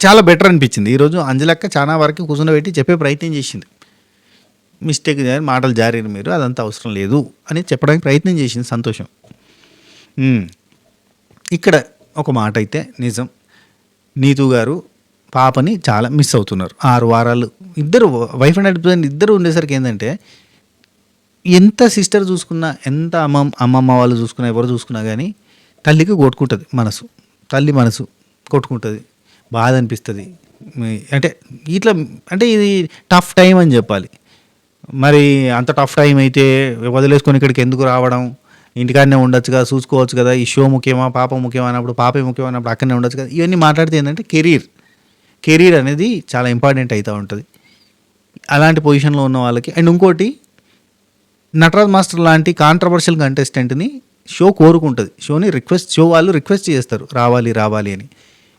చాలా బెటర్ అనిపించింది ఈరోజు. అంజలక్క చాలా వరకు కూర్చోబెట్టి చెప్పే ప్రయత్నం చేసింది, మిస్టేక్ మాటలు జారిన మీరు అదంతా అవసరం లేదు అని చెప్పడానికి ప్రయత్నం చేసింది, సంతోషం. ఇక్కడ ఒక మాట అయితే నిజం, నీతు గారు పాపని చాలా మిస్ అవుతున్నారు. 6 వారాలు ఇద్దరు వైఫ్ అండ్ హస్బెండ్ ఇద్దరు ఉండేసరికి ఏంటంటే ఎంత సిస్టర్ చూసుకున్నా, ఎంత అమ్మమ్మ వాళ్ళు చూసుకున్నా, ఎవరు చూసుకున్నా కానీ తల్లికి కొట్టుకుంటుంది మనసు, తల్లి మనసు కొట్టుకుంటుంది, బాధ అనిపిస్తుంది. అంటే ఇట్లా అంటే ఇది టఫ్ టైం అని చెప్పాలి. మరి అంత టఫ్ టైం అయితే వదిలేసుకొని ఇక్కడికి ఎందుకు రావడం, ఇంటికాడనే ఉండొచ్చు కదా, చూసుకోవచ్చు కదా, ఈ షో ముఖ్యమా పాప ముఖ్యమా అన్నప్పుడు, పాపే ముఖ్యమా అన్నప్పుడు అక్కడనే ఉండొచ్చు కదా. ఇవన్నీ మాట్లాడితే ఏంటంటే కెరీర్ అనేది చాలా ఇంపార్టెంట్ అవుతూ ఉంటుంది అలాంటి పొజిషన్లో ఉన్న వాళ్ళకి. అండ్ ఇంకోటి, నటరాజ్ మాస్టర్ లాంటి కాంట్రవర్షియల్ కంటెస్టెంట్ని షో కోరుకుంటుంది, షో వాళ్ళు రిక్వెస్ట్ చేస్తారు రావాలి అని,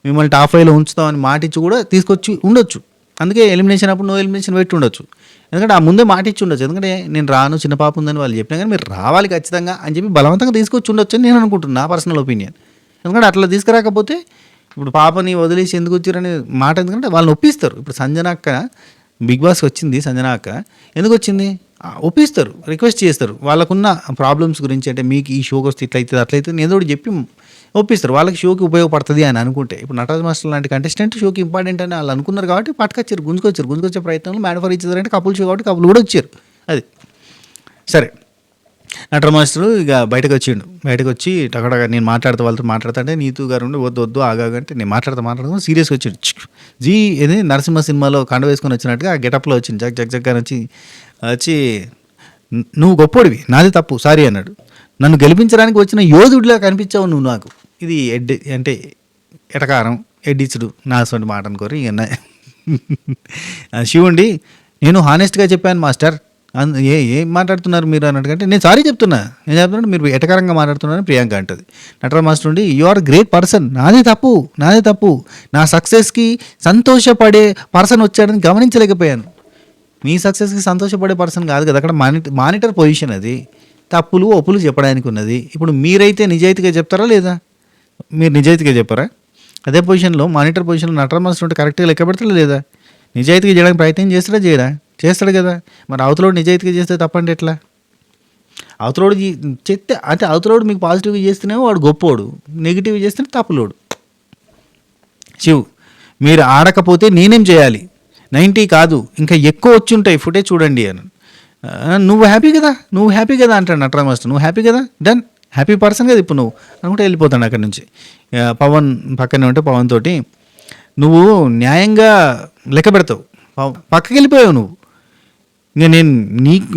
మిమ్మల్ని టాప్ 5లో ఉంచుతామని మాటిచ్చి కూడా తీసుకొచ్చి ఉండొచ్చు. అందుకే ఎలిమినేషన్ అప్పుడు నో ఎలిమినేషన్ పెట్టి ఉండొచ్చు, ఎందుకంటే ఆ ముందే మాటిచ్చి ఉండొచ్చు. ఎందుకంటే నేను రాను, చిన్న పాప ఉందని వాళ్ళు చెప్పినా కానీ మీరు రావాలి ఖచ్చితంగా అని చెప్పి బలవంతంగా తీసుకొచ్చి ఉండొచ్చు అని నేను అనుకుంటున్నాను, నా పర్సనల్ ఒపీనియన్. ఎందుకంటే అట్లా తీసుకురాకపోతే ఇప్పుడు పాపని వదిలేసి ఎందుకు వచ్చారనే మాట, ఎందుకంటే వాళ్ళని ఒప్పిస్తారు. ఇప్పుడు సంజన అక్క బిగ్ బాస్కి వచ్చింది, సంజన అక్క ఎందుకు వచ్చింది, ఒప్పిస్తారు, రిక్వెస్ట్ చేస్తారు, వాళ్ళకున్న ప్రాబ్లమ్స్ గురించి. అంటే మీకు ఈ షోకి వస్తే ఇట్లయితే అట్లయితే ఏదో ఒకటి చెప్పి ఒప్పిస్తారు, వాళ్ళకి షోకి ఉపయోగపడుతుంది అని అనుకుంటే. ఇప్పుడు నటరాజ్ మాస్టర్ లాంటి కంటెస్టెంట్ షోకి ఇంపార్టెంట్ అని వాళ్ళు అనుకున్నారు కాబట్టి పట్టుకొచ్చారు, గుంజుకొచ్చే ప్రయత్నంలో మ్యాడ్ ఫర్ ఇచ్చారు. అంటే కపుల్ షో కాబట్టి కపుల్ కూడా వచ్చారు. అది సరే, నటరాజ్ మాస్టర్ ఇక బయటకు వచ్చి అక్కడ నేను వాళ్ళతో మాట్లాడుతుంటే నీతు గారు ఉండి వద్దు ఆగాగంటే నేను మాట్లాడుతూ సీరియస్గా వచ్చాడు. ఏది నరసింహ సినిమాలో కండ వేసుకొని వచ్చినట్టుగా ఆ గెటప్లో వచ్చింది, జగ్ అని వచ్చి నువ్వు గొప్పోడివి, నాది తప్పు, సారీ అన్నాడు. నన్ను గెలిపించడానికి వచ్చిన యోధుడిలా కనిపించావు నువ్వు నాకు. ఇది అంటే ఎటకారం, ఎడ్డిచ్చుడు, నా అటువంటి మాట అనుకోరు. ఇక శివుండి నేను హానెస్ట్గా చెప్పాను మాస్టర్, ఏం మాట్లాడుతున్నారు మీరు అన్నట్టుకంటే నేను సారీ చెప్తున్నా మీరు ఎటకారంగా మాట్లాడుతున్నారని ప్రియాంక అంటది. నటరాజ్ మాస్టర్ ఉండి యు ఆర్ గ్రేట్ పర్సన్, నాదే తప్పు, నా సక్సెస్కి సంతోషపడే పర్సన్ వచ్చాడని గమనించలేకపోయాను. మీ సక్సెస్కి సంతోషపడే పర్సన్ కాదు కదా, అక్కడ మానిటర్ పొజిషన్, అది తప్పులు ఒప్పులు చెప్పడానికి ఉన్నది. ఇప్పుడు మీరైతే నిజాయితీగా చెప్తారా లేదా, మీరు నిజాయితీగా చెప్పారా? అదే పొజిషన్లో మానిటర్ పొజిషన్లో నటరాజ్ మాస్టర్ ఉంటే కరెక్ట్గా లెక్క పెడతారా లేదా, నిజాయితీగా చేయడానికి ప్రయత్నం చేస్తాడు కదా. మరి అవతలోడు నిజాయితీగా చేస్తే తప్పండి ఎట్లా? అవతలోడు చెప్తే అంటే అవతలోడు మీకు పాజిటివ్గా చేస్తేనేమో వాడు గొప్పోడు, నెగిటివ్గా చేస్తేనే తప్పులోడు. శివ్ మీరు ఆడకపోతే నేనేం చేయాలి, 90 కాదు ఇంకా ఎక్కువ వచ్చి ఉంటాయి, ఫుటేజ్ చూడండి అని. నువ్వు హ్యాపీ కదా అంటాడు నటరాజ్ మాస్టర్. నువ్వు హ్యాపీ కదా, డన్, హ్యాపీ పర్సన్ కదా ఇప్పుడు నువ్వు అనుకుంటే వెళ్ళిపోతాను అక్కడి నుంచి. పవన్ పక్కనే ఉంటే పవన్ తోటి నువ్వు న్యాయంగా లెక్క పెడతావు, పక్కకి వెళ్ళిపోయావు నువ్వు. ఇంకా నేను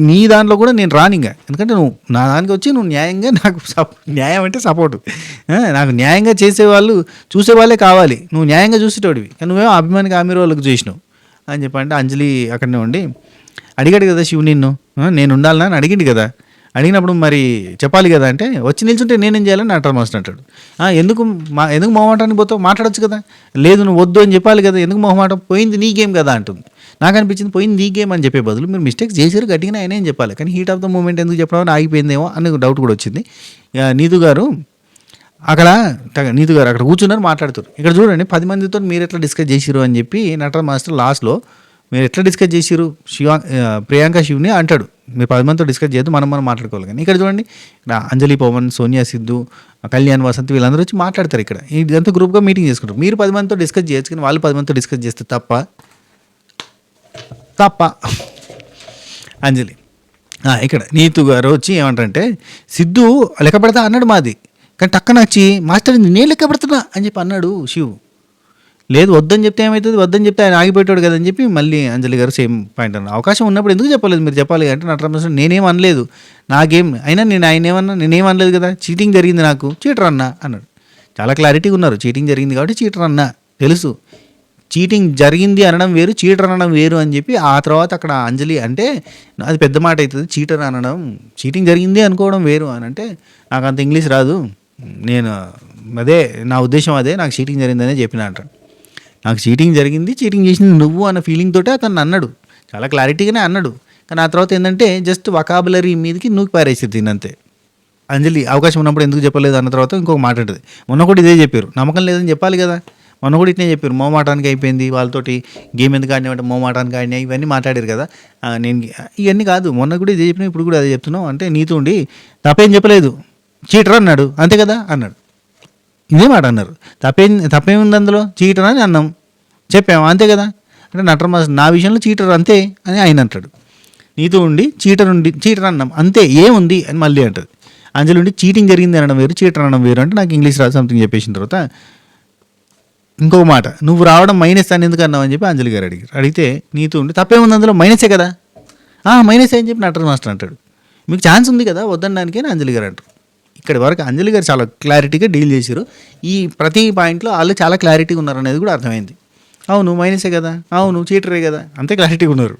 నీ దాంట్లో కూడా నేను రాను ఇంకా, ఎందుకంటే నువ్వు నా దానికి వచ్చి నువ్వు న్యాయంగా నాకు న్యాయం అంటే సపోర్టు, నాకు న్యాయంగా చేసేవాళ్ళు చూసేవాళ్ళే కావాలి, నువ్వు న్యాయంగా చూసేటోడివి, కానీ నువ్వేమో అభిమానికి ఆమె వాళ్ళకి చేసినావు అని చెప్పంటే అంజలి అక్కడనే ఉండి అడిగాడు కదా శివు నిన్ను, నేను ఉండాలన్నా అని అడిగింది కదా. అడిగినప్పుడు మరి చెప్పాలి కదా అంటే వచ్చి నిల్చుంటే నేనేం చేయాలని నటరాజ్ మాస్టర్ అంటాడు. ఎందుకు మొహమాటానికి పోతావు, మాట్లాడొచ్చు కదా, లేదు నువ్వు వద్దు అని చెప్పాలి కదా, ఎందుకు మొహమాటం, పోయింది నీ గేమ్ కదా అంటుంది. నాకు అనిపించింది పోయింది నీ గేమ్ అని చెప్పే బదులు మీరు మిస్టేక్స్ చేశారు గట్టిగా ఆయన ఏం చెప్పాలి, కానీ హీట్ ఆఫ్ ద మూమెంట్ ఎందుకు చెప్పడం ఆగిపోయిందేమో అనే డౌట్ కూడా వచ్చింది. నీతు గారు అక్కడ కూర్చున్నారు మాట్లాడుతారు. ఇక్కడ చూడండి 10 మందితో మీరు ఎట్లా డిస్కస్ చేసిరు అని చెప్పి నటరాజ్ మాస్టర్ లాస్ట్లో మీరు ఎట్లా డిస్కస్ చేసిరు ప్రియాంక శివ్ని అంటాడు. మీరు 10 మందితో డిస్కస్ చేయొద్దు, మనం మాట్లాడుకోవాలి. కానీ ఇక్కడ చూడండి అంజలి, పవన్, సోనియా, సిద్ధు, కళ్యాణ్, వసంత్ వీళ్ళందరూ వచ్చి మాట్లాడతారు. ఇక్కడ ఇదంతా గ్రూప్గా మీటింగ్ చేసుకుంటారు. మీరు 10 మందితో డిస్కస్ చేయొచ్చు, కానీ వాళ్ళు 10 మందితో డిస్కస్ చేస్తే తప్ప. అంజలి ఇక్కడ నీతు గారు వచ్చి ఏమంటారంటే, సిద్ధు లెక్క పెడతా అన్నాడు మాది, కానీ టక్కన వచ్చి మాస్టర్ నేను లెక్క పెడుతున్నా అని చెప్పి అన్నాడు శివు. లేదు వద్దని చెప్తే ఏమవుతుంది, వద్దని చెప్తే ఆయన ఆగిపోయాడు కదా అని చెప్పి మళ్ళీ అంజలి గారు సేమ్ పాయింట్ అన్నారు. అవకాశం ఉన్నప్పుడు ఎందుకు చెప్పలేదు, మీరు చెప్పాలి అంటే నటరాజన్ నేనేం అనలేదు, నాకేం అయినా నేనేం అనలేదు కదా, చీటింగ్ జరిగింది నాకు, చీటర్ అన్నా అన్నాడు. చాలా క్లారిటీగా ఉన్నారు, చీటింగ్ జరిగింది కాబట్టి చీటర్ అన్నా, తెలుసు చీటింగ్ జరిగింది అనడం వేరు, చీటర్ అనడం వేరు అని చెప్పి ఆ తర్వాత అక్కడ అంజలి అంటే అది పెద్ద మాట అవుతుంది, చీటర్ అనడం, చీటింగ్ జరిగింది అనుకోవడం వేరు అని అంటే నాకు అంత ఇంగ్లీష్ రాదు, నేను అదే నా ఉద్దేశం అదే, నాకు చీటింగ్ జరిగిందనే చెప్పిన అంటాడు. నాకు చీటింగ్ జరిగింది, చీటింగ్ చేసింది నువ్వు అన్న ఫీలింగ్ తోటే అతను అన్నాడు, చాలా క్లారిటీగానే అన్నాడు. కానీ ఆ తర్వాత ఏంటంటే జస్ట్ వొకాబులరీ మీదకి నూకి పారేసేది అంతే. అంజలి అవకాశం ఉన్నప్పుడు ఎందుకు చెప్పలేదు అన్న తర్వాత ఇంకొక మాట ఉంటుంది, మొన్న కూడా ఇదే చెప్పారు, నమ్మకం లేదని చెప్పాలి కదా, మొన్న కూడా ఇట్నే చెప్పారు, మోమాటానికి అయిపోయింది వాళ్ళతోటి, గేమ్ ఎందుకు ఆడినామంటే మోమాటానికి ఆడినా ఇవన్నీ మాట్లాడారు కదా. నేను ఇవన్నీ కాదు, మొన్న కూడా ఇదే చెప్పినా ఇప్పుడు కూడా అదే చెప్తున్నావు అంటే నీతో ఉండి తప్పేం చెప్పలేదు, చీటర్ అన్నాడు అంతే కదా అన్నాడు. ఇదే మాట అన్నారు, తప్పేముంది అందులో, చీటర్ అని అన్నాం, చెప్పాము అంతే కదా అంటే నటరాజన్ నా విషయంలో చీటర్ అంతే అని ఆయన అంటాడు. నీతో ఉండి చీటర్ అన్నాం అంతే ఏముంది అని మళ్ళీ అంటుంది. అంజలి ఉండి చీటింగ్ జరిగింది అనడం వేరు, చీటర్ అనడం వేరు అంటే నాకు ఇంగ్లీష్ రాదు సంథింగ్ చెప్పేసిన తర్వాత ఇంకొక మాట, నువ్వు రావడం మైనస్ అని ఎందుకు అన్నావు అని చెప్పి అంజలి గారు అడిగితే నీతో ఉండి తప్పేముంది అందులో, మైనసే కదా, మైనసే అని చెప్పి నటరాజ్ మాస్టర్ అంటాడు. మీకు ఛాన్స్ ఉంది కదా వద్దనడానికి అని అంజలి గారు అంటారు. ఇక్కడి వరకు అంజలి గారు చాలా క్లారిటీగా డీల్ చేశారు. ఈ ప్రతి పాయింట్లో వాళ్ళు చాలా క్లారిటీగా ఉన్నారు అనేది కూడా అర్థమైంది. అవును మైనసే కదా, అవును చీటరే కదా, అంతే క్లారిటీగా ఉన్నారు.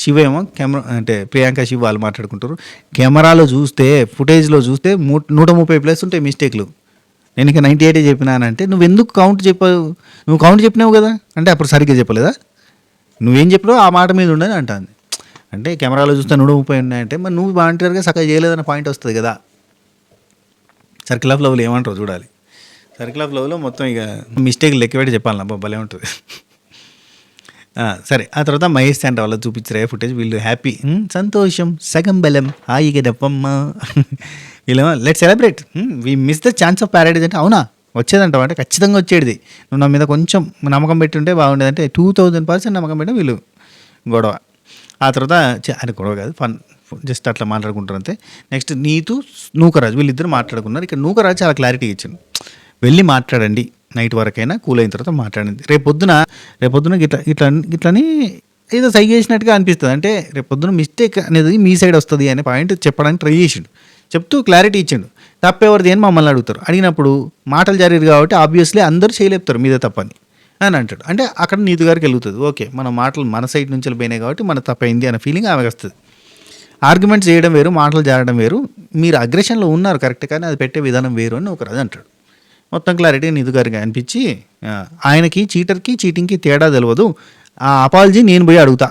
శివ ఏమో కెమెరా అంటే ప్రియాంక శివ వాళ్ళు మాట్లాడుకుంటారు, కెమెరాలో చూస్తే ఫుటేజ్లో చూస్తే 130+ ఉంటాయి మిస్టేక్లు, నేను ఇక 98 చెప్పినానంటే నువ్వు ఎందుకు కౌంట్ చెప్పావు, నువ్వు కౌంట్ చెప్పినావు కదా అంటే అప్పుడు సరిగ్గా చెప్పలేదా, నువ్వేం చెప్పినావు ఆ మాట మీద ఉండని అంటుంది. అంటే కెమెరాలో చూస్తే 130 ఉన్నాయంటే మరి నువ్వు వాంటర్గా సగం చేయలేదన్న పాయింట్ వస్తుంది కదా. సర్కిల్ ఆఫ్ లవ్లో ఏమంటారు చూడాలి, సర్కిల్ ఆఫ్ లవ్లో మొత్తం ఇక మిస్టేక్ లెక్కపెట్టి చెప్పాలి, నా భలే ఉంటుంది. సరే ఆ తర్వాత మహేష్ అంటే వాళ్ళు చూపించారు ఫుటేజ్, వీళ్ళు హ్యాపీ, సంతోషం సగం బలం హాయిగా డబ్బమ్మ, వీళ్ళేమో let celebrate, we miss the chance of Paradise అంటే అవునా వచ్చేదంటావు అంటే ఖచ్చితంగా వచ్చేది, నువ్వు నా మీద కొంచెం నమ్మకం పెట్టి ఉంటే బాగుండేది అంటే 2000% నమ్మకం పెట్టడం వీళ్ళు గొడవ. ఆ తర్వాత అది గొడవ కాదు ఫన్, జస్ట్ అట్లా మాట్లాడుకుంటారు అంతే. నెక్స్ట్ నీతు నూకరాజు వీళ్ళిద్దరు మాట్లాడుకున్నారు. ఇక్కడ నూకరాజు చాలా క్లారిటీ ఇచ్చింది, వెళ్ళి మాట్లాడండి నైట్ వరకైనా కూల్ అయిన తర్వాత మాట్లాడింది, రేపొద్దున ఇట్లని ఏదో సైగ చేసినట్టుగా అనిపిస్తుంది, అంటే రేపొద్దున మిస్టేక్ అనేది మీ సైడ్ వస్తుంది అనే పాయింట్ చెప్పడానికి ట్రై చేసిండు, చెప్తూ క్లారిటీ ఇచ్చిండు. తప్పెవరిది అని మమ్మల్ని అడుగుతారు, అడిగినప్పుడు మాటలు జరిగారు కాబట్టి ఆబ్వియస్లీ అందరూ చేయలేపుతారు మీదే తప్పని అని అంటాడు. అంటే అక్కడ నీతు గారికి వెళ్తుంది, ఓకే మన మాటలు మన సైడ్ నుంచి వెళ్ళిపోయినాయి కాబట్టి మన తప్పైంది అనే ఫీలింగ్ ఆమెకు వస్తుంది. ఆర్గ్యుమెంట్స్ చేయడం వేరు, మాటలు జారడం వేరు, మీరు అగ్రెషన్లో ఉన్నారు కరెక్ట్ కానీ అది పెట్టే విధానం వేరు అని ఒక రాజు అంటాడు. మొత్తం క్లారిటీ నీతు గారికి అనిపించి ఆయనకి చీటర్కి చీటింగ్కి తేడా తెలియదు, ఆ అపాలజీ నేను పోయి అడుగుతా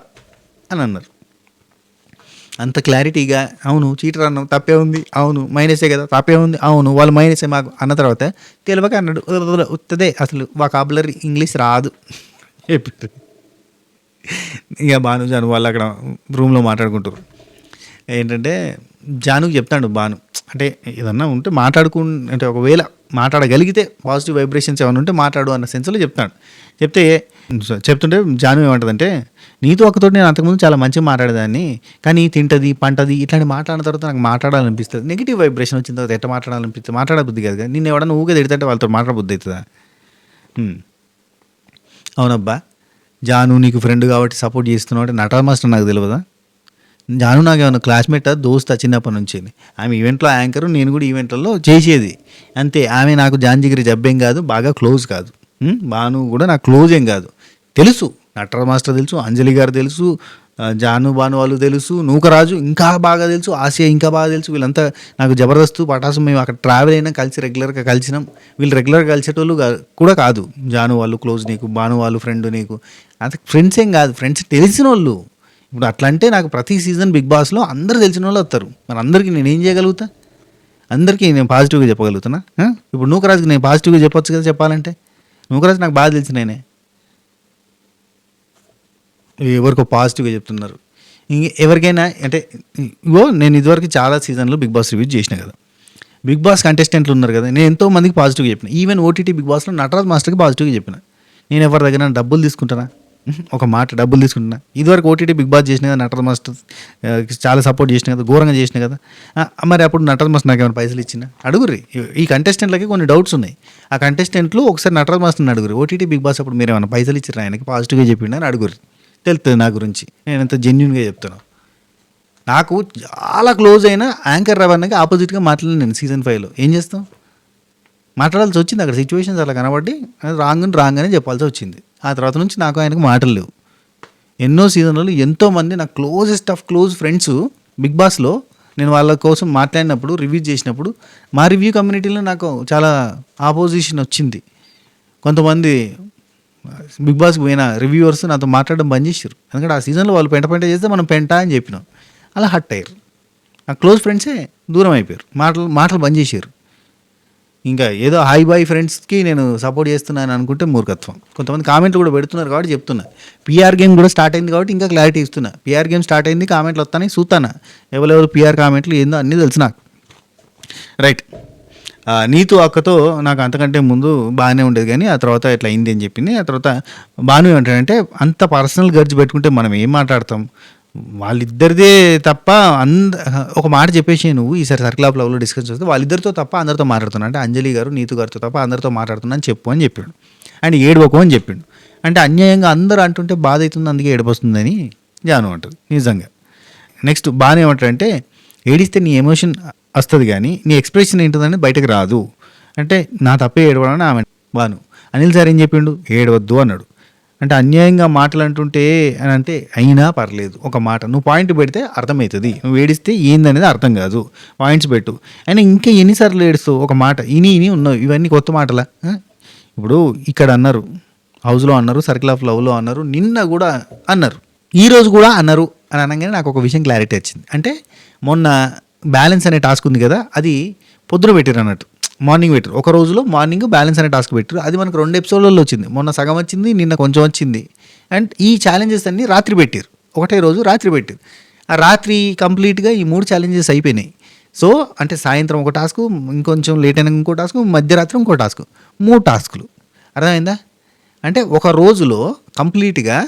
అని అన్నారు. అంత క్లారిటీగా అవును చీటర్ అన్నాం తప్పే ఉంది, అవును మైనసే కదా తప్పే ఉంది, అవును వాళ్ళు మైనసే మాకు అన్న తర్వాత తెలియక అన్నాడు ఉత్తదే, అసలు వొకాబులరీ ఇంగ్లీష్ రాదు చెప్పారు. ఇక భాను జాను వాళ్ళు అక్కడ రూమ్లో మాట్లాడుకుంటారు. ఏంటంటే జానుకి చెప్తాడు భాను, అంటే ఏదన్నా ఉంటే అంటే ఒకవేళ మాట్లాడగలిగితే పాజిటివ్ వైబ్రేషన్స్ ఏమైనా ఉంటే మాట్లాడు అన్న సెన్స్లో చెప్తుంటే జాను ఏమంటుందంటే నీతో ఒకతోటి నేను అంతకుముందు చాలా మంచిగా మాట్లాడేదాన్ని, కానీ తింటది పంటది ఇట్లాంటి మాట్లాడిన తర్వాత నాకు మాట్లాడాలనిపిస్తుంది, నెగిటివ్ వైబ్రేషన్ వచ్చిన తర్వాత ఎట్లా మాట్లాడాలనిపిస్తుంది, మాట్లాడబుద్ధి కాదు కదా, నిన్ను ఎవడన్నా ఊగే తిడితే వాళ్ళతో మాట్లాడబుద్ధి అవుతుందా. అవునబ్బా జాను నీకు ఫ్రెండ్ కాబట్టి సపోర్ట్ చేస్తున్నావు అంటే నటరాజ్ మాస్టర్ నాకు తెలియదా, జాను నాకు ఏమన్నా క్లాస్మేట్ దోస్తా చిన్నప్పటి నుంచి, ఆమె ఈవెంట్లో యాంకరు నేను కూడా ఈవెంట్లలో చేసేది అంతే, ఆమె నాకు జాంజిగిరి జబ్బేం కాదు, బాగా క్లోజ్ కాదు, భాను కూడా నాకు క్లోజ్ ఏం కాదు, తెలుసు నటరాజ్ మాస్టర్ తెలుసు, అంజలి గారు తెలుసు, జాను భాను వాళ్ళు తెలుసు, నూకరాజు ఇంకా బాగా తెలుసు, ఆసియా ఇంకా బాగా తెలుసు, వీళ్ళంతా నాకు జబర్దస్త్ పటాసు మేము అక్కడ ట్రావెల్ అయినా కలిసి రెగ్యులర్గా కలిసినాం, వీళ్ళు రెగ్యులర్గా కలిసేటోళ్ళు కూడా కాదు, జాను వాళ్ళు క్లోజ్ నీకు, భాను వాళ్ళు ఫ్రెండ్ నీకు, అంత ఫ్రెండ్స్ ఏం కాదు, ఫ్రెండ్స్ తెలిసిన వాళ్ళు. ఇప్పుడు అట్లా అంటే నాకు ప్రతి సీజన్ బిగ్ బాస్లో అందరూ తెలిసిన వాళ్ళు వస్తారు, మరి అందరికీ నేను ఏం చేయగలుగుతా, అందరికీ నేను పాజిటివ్గా చెప్పగలుగుతానా, ఇప్పుడు నూకరాజుకి నేను పాజిటివ్గా చెప్పొచ్చు కదా, చెప్పాలంటే నూకరాజు నాకు బాగా తెలిసిన నేనే, ఎవరికో పాజిటివ్గా చెప్తున్నారు. ఎవరికైనా అంటే నేను ఇదివరకు చాలా సీజన్లో బిగ్ బాస్ రివ్యూ చేసిన కదా, బిగ్ బాస్ కంటెస్టెంట్లు ఉన్నారు కదా, నేను ఎంతో మందికి పాజిటివ్గా చెప్పిన, ఈవెన్ ఓటీటీ బిగ్ బాస్లో నటరాజ్ మాస్టర్కి పాజిటివ్గా చెప్పిన, నేను ఎవరి దగ్గర డబ్బులు తీసుకుంటానా, ఒక మాట డబ్బులు తీసుకుంటున్నా. ఇదివరకు ఓటీటీ బిగ్ బాస్ చేసిన కదా, నటన మాస్టర్ చాలా సపోర్ట్ చేసిన కదా, ఘోరంగా చేసిన కదా. మరి అప్పుడు నటన మాస్టర్ నాకు ఏమైనా పైసలు ఇచ్చిన అడుగుర్రి. ఈ కంటెస్టెంట్లకి కొన్ని డౌట్స్ ఉన్నాయి. ఆ కంటెస్టెంట్లు ఒకసారి నటన మాస్టర్ని అడుగురి, ఓటీటీ బిగ్ బాస్ అప్పుడు మీరు ఏమైనా పైసలు ఇచ్చారు ఆయనకి, పాజిటివ్గా చెప్పిండు అని అడుగురి, తెలుస్తుంది నా గురించి. నేను ఎంత జెన్యున్గా చెప్తాను. నాకు చాలా క్లోజ్ అయిన యాంకర్ రవణకి ఆపోజిట్గా మాట్లాడిన నేను సీజన్ 5లో. ఏం చేస్తాం, మాట్లాడాల్సి వచ్చింది. అక్కడ సిచ్యువేషన్స్ అలా కనబడి రాంగ్ అని చెప్పాల్సి వచ్చింది. ఆ తర్వాత నుంచి నాకు ఆయనకు మాటలు లేవు. ఎన్నో సీజన్లలో ఎంతోమంది నాకు closest of close friends Bigg బాస్లో నేను వాళ్ళ కోసం మాట్లాడినప్పుడు, రివ్యూ చేసినప్పుడు, మా రివ్యూ కమ్యూనిటీలో నాకు చాలా ఆపోజిషన్ వచ్చింది. కొంతమంది బిగ్ బాస్కి పోయిన రివ్యూవర్స్ నాతో మాట్లాడడం బంద్ చేశారు. ఎందుకంటే ఆ సీజన్లో వాళ్ళు పెంట చేస్తే మనం పెంట అని చెప్పినాం. అలా హట్ అయ్యారు. నా క్లోజ్ ఫ్రెండ్సే దూరం అయిపోయారు, మాటలు బంద్ చేశారు. ఇంకా ఏదో హాయ్ బాయ్ ఫ్రెండ్స్కి నేను సపోర్ట్ చేస్తున్నాను అనుకుంటే మూర్ఖత్వం. కొంతమంది కామెంట్లు కూడా పెడుతున్నారు కాబట్టి చెప్తున్నా. పిఆర్ గేమ్ కూడా స్టార్ట్ అయింది కాబట్టి ఇంకా క్లారిటీ ఇస్తున్నా. పిఆర్ గేమ్ స్టార్ట్ అయింది, కామెంట్లు వస్తాయి, చూస్తాను ఎవరెవరు పిఆర్ కామెంట్లు ఏందో అన్నీ తెలుసు నాకు. రైట్. నీతు అక్కతో నాకు అంతకంటే ముందు బాగానే ఉండేది, కానీ ఆ తర్వాత ఇట్లా అయింది అని చెప్పింది. ఆ తర్వాత బాను ఏమంటాడంటే, అంత పర్సనల్ గర్జ్ పెట్టుకుంటే మనం ఏం మాట్లాడతాం, వాళ్ళిద్దరిదే తప్ప ఒక మాట చెప్పేసి నువ్వు ఈసారి సర్కిల్ ఆఫ్ లవ్లో డిస్కస్ చేస్తే వాళ్ళిద్దరితో తప్ప అందరితో మాట్లాడుతున్నా, అంటే అంజలి గారు నీతు గారితో తప్ప అందరితో మాట్లాడుతున్నా అని చెప్పు అని చెప్పాడు. అండ్ ఏడవకు అని చెప్పిండు. అంటే అన్యాయంగా అందరూ అంటుంటే బాధ అవుతుంది, అందుకే ఏడవస్తుందని జాను అంటుంది. నిజంగా. నెక్స్ట్ బాగానే ఏమంటాడంటే, ఏడిస్తే నీ ఎమోషన్ వస్తుంది కానీ నీ ఎక్స్ప్రెషన్ ఏంటుందని బయటకు రాదు. అంటే నా తప్పే ఏడవడని ఆమె బాను. అనిల్ సార్ ఏం చెప్పిండు, ఏడవద్దు అన్నాడు. అంటే అన్యాయంగా మాటలు అంటుంటే అని అంటే అయినా పర్లేదు, ఒక మాట నువ్వు పాయింట్ పెడితే అర్థమవుతుంది, నువ్వు ఏడిస్తే ఏందనేది అర్థం కాదు, పాయింట్స్ పెట్టు. అయినా ఇంకా ఎన్నిసార్లు ఏడుస్తావు, ఒక మాట ఇని ఉన్నావు, ఇవన్నీ కొత్త మాటలా? ఇప్పుడు ఇక్కడ అన్నారు, హౌస్లో అన్నారు, సర్కిల్ ఆఫ్ లవ్లో అన్నారు, నిన్న కూడా అన్నారు, ఈరోజు కూడా అన్నారు అని అనగానే నాకు ఒక విషయం క్లారిటీ వచ్చింది. అంటే మొన్న బ్యాలెన్స్ అనే టాస్క్ ఉంది కదా, అది పొద్దున పెట్టారు అన్నట్టు, మార్నింగ్ పెట్టారు. ఒక రోజులో మార్నింగ్ బ్యాలెన్స్ అనే టాస్క్ పెట్టారు. అది మనకు 2 ఎపిసోడ్లలో వచ్చింది. మొన్న సగం వచ్చింది, నిన్న కొంచెం వచ్చింది. అండ్ ఈ ఛాలెంజెస్ అన్నీ రాత్రి పెట్టారు, ఒకటే రోజు రాత్రి పెట్టారు. ఆ రాత్రి కంప్లీట్గా ఈ 3 ఛాలెంజెస్ అయిపోయినాయి. సో అంటే సాయంత్రం ఒక టాస్క్, ఇంకొంచెం లేట్ అయినా ఇంకో టాస్క్, మధ్యరాత్రి ఇంకో టాస్క్, 3 టాస్కులు. అర్థమైందా? అంటే ఒక రోజులో కంప్లీట్గా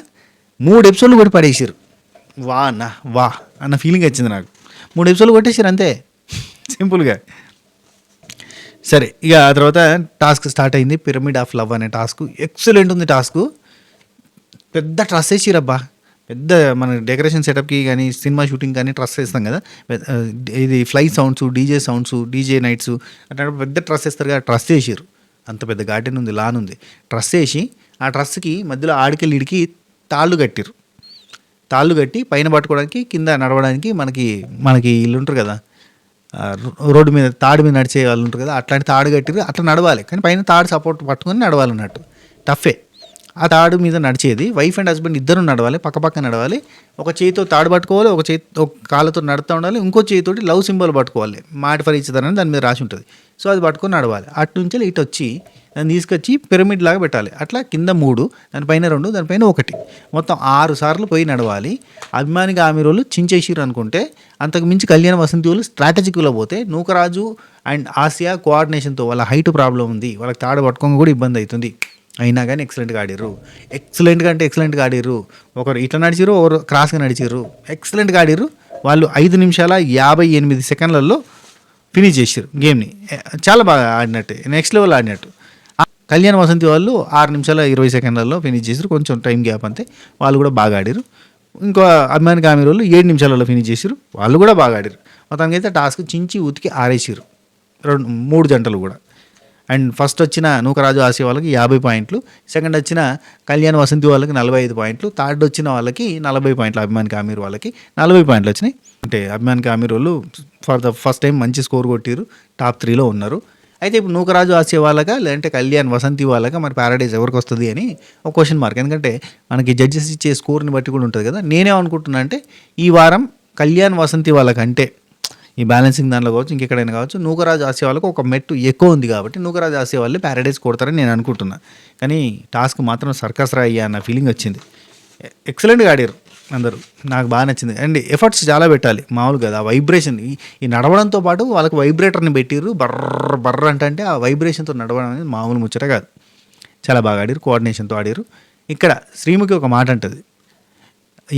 3 ఎపిసోడ్లు కూడా పడేసారు. వా అన్న ఫీలింగ్ వచ్చింది నాకు. 3 ఎపిసోడ్లు కొట్టేసారు అంతే, సింపుల్గా. సరే, ఇక ఆ తర్వాత టాస్క్ స్టార్ట్ అయింది, పిరమిడ్ ఆఫ్ లవ్ అనే టాస్క్. ఎక్సలెంట్ ఉంది టాస్క్. పెద్ద ట్రస్ వేసిరబ్బా, పెద్ద మన డెకరేషన్ సెటప్కి కానీ సినిమా షూటింగ్ కానీ ట్రస్ వేస్తాం కదా, ఇది fly sounds, DJ sounds, DJ nights అట్లా పెద్ద ట్రస్ వేస్తారు కదా, ట్రస్ వేసారు. అంత పెద్ద గార్డెన్ ఉంది, లాన్ ఉంది, ట్రస్ వేసి ఆ ట్రస్కి మధ్యలో ఆడికెళ్ళి ఇడికి తాళ్ళు కట్టిరు. తాళ్ళు కట్టి పైన పట్టుకోవడానికి, కింద నడవడానికి మనకి ఇల్లు ఉంటారు కదా, రోడ్డు మీద తాడు మీద నడిచే వాళ్ళు ఉంటారు కదా, అట్లాంటి తాడు కట్టిరు. అట్లా నడవాలి, కానీ పైన తాడు సపోర్ట్ పట్టుకొని నడవాలన్నట్టు. టఫే. ఆ తాడు మీద నడిచేది వైఫ్ అండ్ హస్బెండ్ ఇద్దరు నడవాలి, పక్క నడవాలి. ఒక చేతితో తాడు పట్టుకోవాలి, ఒక కాళ్ళతో నడుతూ ఉండాలి, ఇంకో చేతితోటి లవ్ సింబల్ పట్టుకోవాలి, మాట ఫర్ ఈచ్ అదర్ అని దాని మీద రాసి ఉంటుంది. సో అది పట్టుకొని నడవాలి. అటు నుంచి ఇటు వచ్చి దాన్ని తీసుకొచ్చి పిరమిడ్ లాగా పెట్టాలి. అట్లా కింద 3, దానిపైన 2, దానిపైన 1, మొత్తం 6 సార్లు పోయి నడవాలి. అభిమానిగా ఆమె రోజులు చించేసిరు అనుకుంటే, అంతకు మించి కళ్యాణ వసంతి వాళ్ళు స్ట్రాటజిక్లో పోతే, నూకరాజు అండ్ ఆసియా కోఆర్డినేషన్తో, వాళ్ళ హైట్ ప్రాబ్లం ఉంది, వాళ్ళకి తాడు పట్టుకోగా కూడా ఇబ్బంది అవుతుంది, అయినా కానీ ఎక్సలెంట్గా ఆడిర్రు. ఎక్సలెంట్గా అంటే ఎక్సలెంట్గా ఆడిర్రు. ఒకరు ఇట్లా నడిచిర్రు, ఒకరు క్రాస్గా నడిచిర్రు. ఎక్సలెంట్గా ఆడిర్రు. వాళ్ళు 5 నిమిషాల 58 సెకండ్లలో ఫినిష్ చేసారు గేమ్ని. చాలా బాగా ఆడినట్టు, నెక్స్ట్ లెవెల్ ఆడినట్టు. కళ్యాణ వసంతి వాళ్ళు 6 నిమిషాల 20 సెకండ్లలో ఫినిష్ చేసారు, కొంచెం టైం గ్యాప్ అంతే. వాళ్ళు కూడా బాగా ఆడారు. ఇంకో అభిమాని కామె వాళ్ళు 7 నిమిషాలలో ఫినిష్ చేసారు, వాళ్ళు కూడా బాగా ఆడారు. మొత్తానికి అయితే టాస్క్ చించి ఉతికి ఆరేసారు 3 జంటలు కూడా. అండ్ ఫస్ట్ వచ్చిన నూకరాజు ఆసియా వాళ్ళకి 50 పాయింట్లు, సెకండ్ వచ్చిన కళ్యాణ వసంతి వాళ్ళకి 45 పాయింట్లు, థర్డ్ వచ్చిన వాళ్ళకి 40 పాయింట్లు, అభిమాని కామీర్ వాళ్ళకి 40 పాయింట్లు వచ్చినాయి. అంటే అభిమాని కామీర్ వాళ్ళు ఫర్ ద ఫస్ట్ టైం మంచి స్కోర్ కొట్టిరు, టాప్ 3లో ఉన్నారు. అయితే ఇప్పుడు నూకరాజు ఆసియా వాళ్ళగా, లేదంటే కళ్యాణ్ వసంతి వాళ్ళగా, మరి ప్యారడైజ్ ఎవరికి వస్తుంది అని ఒక క్వశ్చన్ మార్క్. ఎందుకంటే మనకి జడ్జెస్ ఇచ్చే స్కోర్ని బట్టి కూడా ఉంటుంది కదా. నేనేమనుకుంటున్నా అంటే, ఈ వారం కళ్యాణ్ వసంతి వాళ్ళకంటే ఈ బ్యాలెన్సింగ్ దాంట్లో కావచ్చు, ఇంకెక్కడైనా కావచ్చు, నూకరాజు ఆసియా వాళ్ళకు ఒక మెట్టు ఎక్కువ ఉంది కాబట్టి నూకరాజు ఆసియా వాళ్ళు ప్యారడైజ్ కొడతారని నేను అనుకుంటున్నా. కానీ టాస్క్ మాత్రం సర్కస్ రాయ్యా అన్న ఫీలింగ్ వచ్చింది. ఎక్సలెంట్గా ఆడారు అందరూ, నాకు బాగా నచ్చింది. అండ్ ఎఫర్ట్స్ చాలా పెట్టాలి, మామూలు కదా. వైబ్రేషన్, ఈ నడవడంతో పాటు వాళ్ళకి వైబ్రేటర్ని పెట్టిర్రు, బర్ర అంటే ఆ వైబ్రేషన్తో నడవడం అనేది మామూలు ముచ్చట కాదు. చాలా బాగా ఆడారు, కోఆర్డినేషన్తో ఆడారు. ఇక్కడ శ్రీముఖి ఒక మాట అంటది,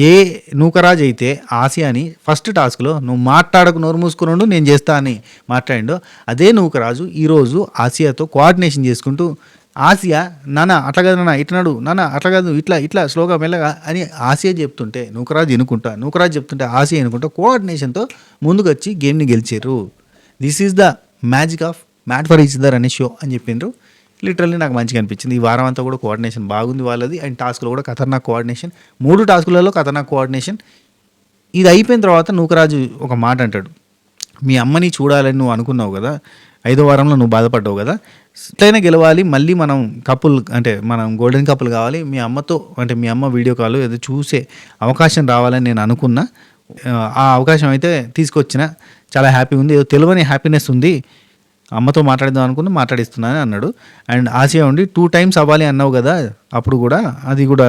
ఏ నూకరాజు అయితే ఆసియాని ఫస్ట్ టాస్క్లో నువ్వు మాట్లాడకు నోరు మూసుకున్నాడు నేను చేస్తా అని మాట్లాడిండో, అదే నూకరాజు ఈరోజు ఆసియాతో కోఆర్డినేషన్ చేసుకుంటూ ఆసియా నాన్న అట్లా కాదు నాన్న ఇట్లనాడు నాన్న అట్లా కాదు ఇట్లా ఇట్లా స్లోగా మెల్లగా అని ఆసియా చెప్తుంటే నూకరాజు ఎన్నుకుంటా, నూకరాజు చెప్తుంటే ఆసియా ఎన్నుకుంటా కోఆర్డినేషన్తో ముందుకు వచ్చి గేమ్ని గెలిచారు. This is the magic of made for each other అనే షో అని చెప్పిండ్రు. లిటరల్లీ నాకు మంచిగా అనిపించింది. ఈ వారం అంతా కూడా కోఆర్డినేషన్ బాగుంది వాళ్ళది. అండ్ టాస్క్లో కూడా ఖతర్నాక్ కోఆర్డినేషన్, 3 టాస్కులలో ఖతర్నాక్ కోఆర్డినేషన్. ఇది అయిపోయిన తర్వాత నూకరాజు ఒక మాట అంటాడు, మీ అమ్మని చూడాలని నువ్వు అనుకున్నావు కదా, 5వ వారంలో నువ్వు బాధపడ్డావు కదా, ఎట్లయినా గెలవాలి, మళ్ళీ మనం కప్పుల్ అంటే మనం గోల్డెన్ కప్పులు కావాలి, మీ అమ్మతో అంటే మీ అమ్మ వీడియో కాల్ ఏదో చూసే అవకాశం రావాలని నేను అనుకున్నా, ఆ అవకాశం అయితే తీసుకొచ్చిన, చాలా హ్యాపీగా ఉంది, ఏదో తెలియని హ్యాపీనెస్ ఉంది, అమ్మతో మాట్లాడదాం అనుకుని మాట్లాడిస్తున్నాను అన్నాడు. అండ్ ఆసియా ఉండి 2 times అవ్వాలి అన్నావు కదా అప్పుడు కూడా, అది కూడా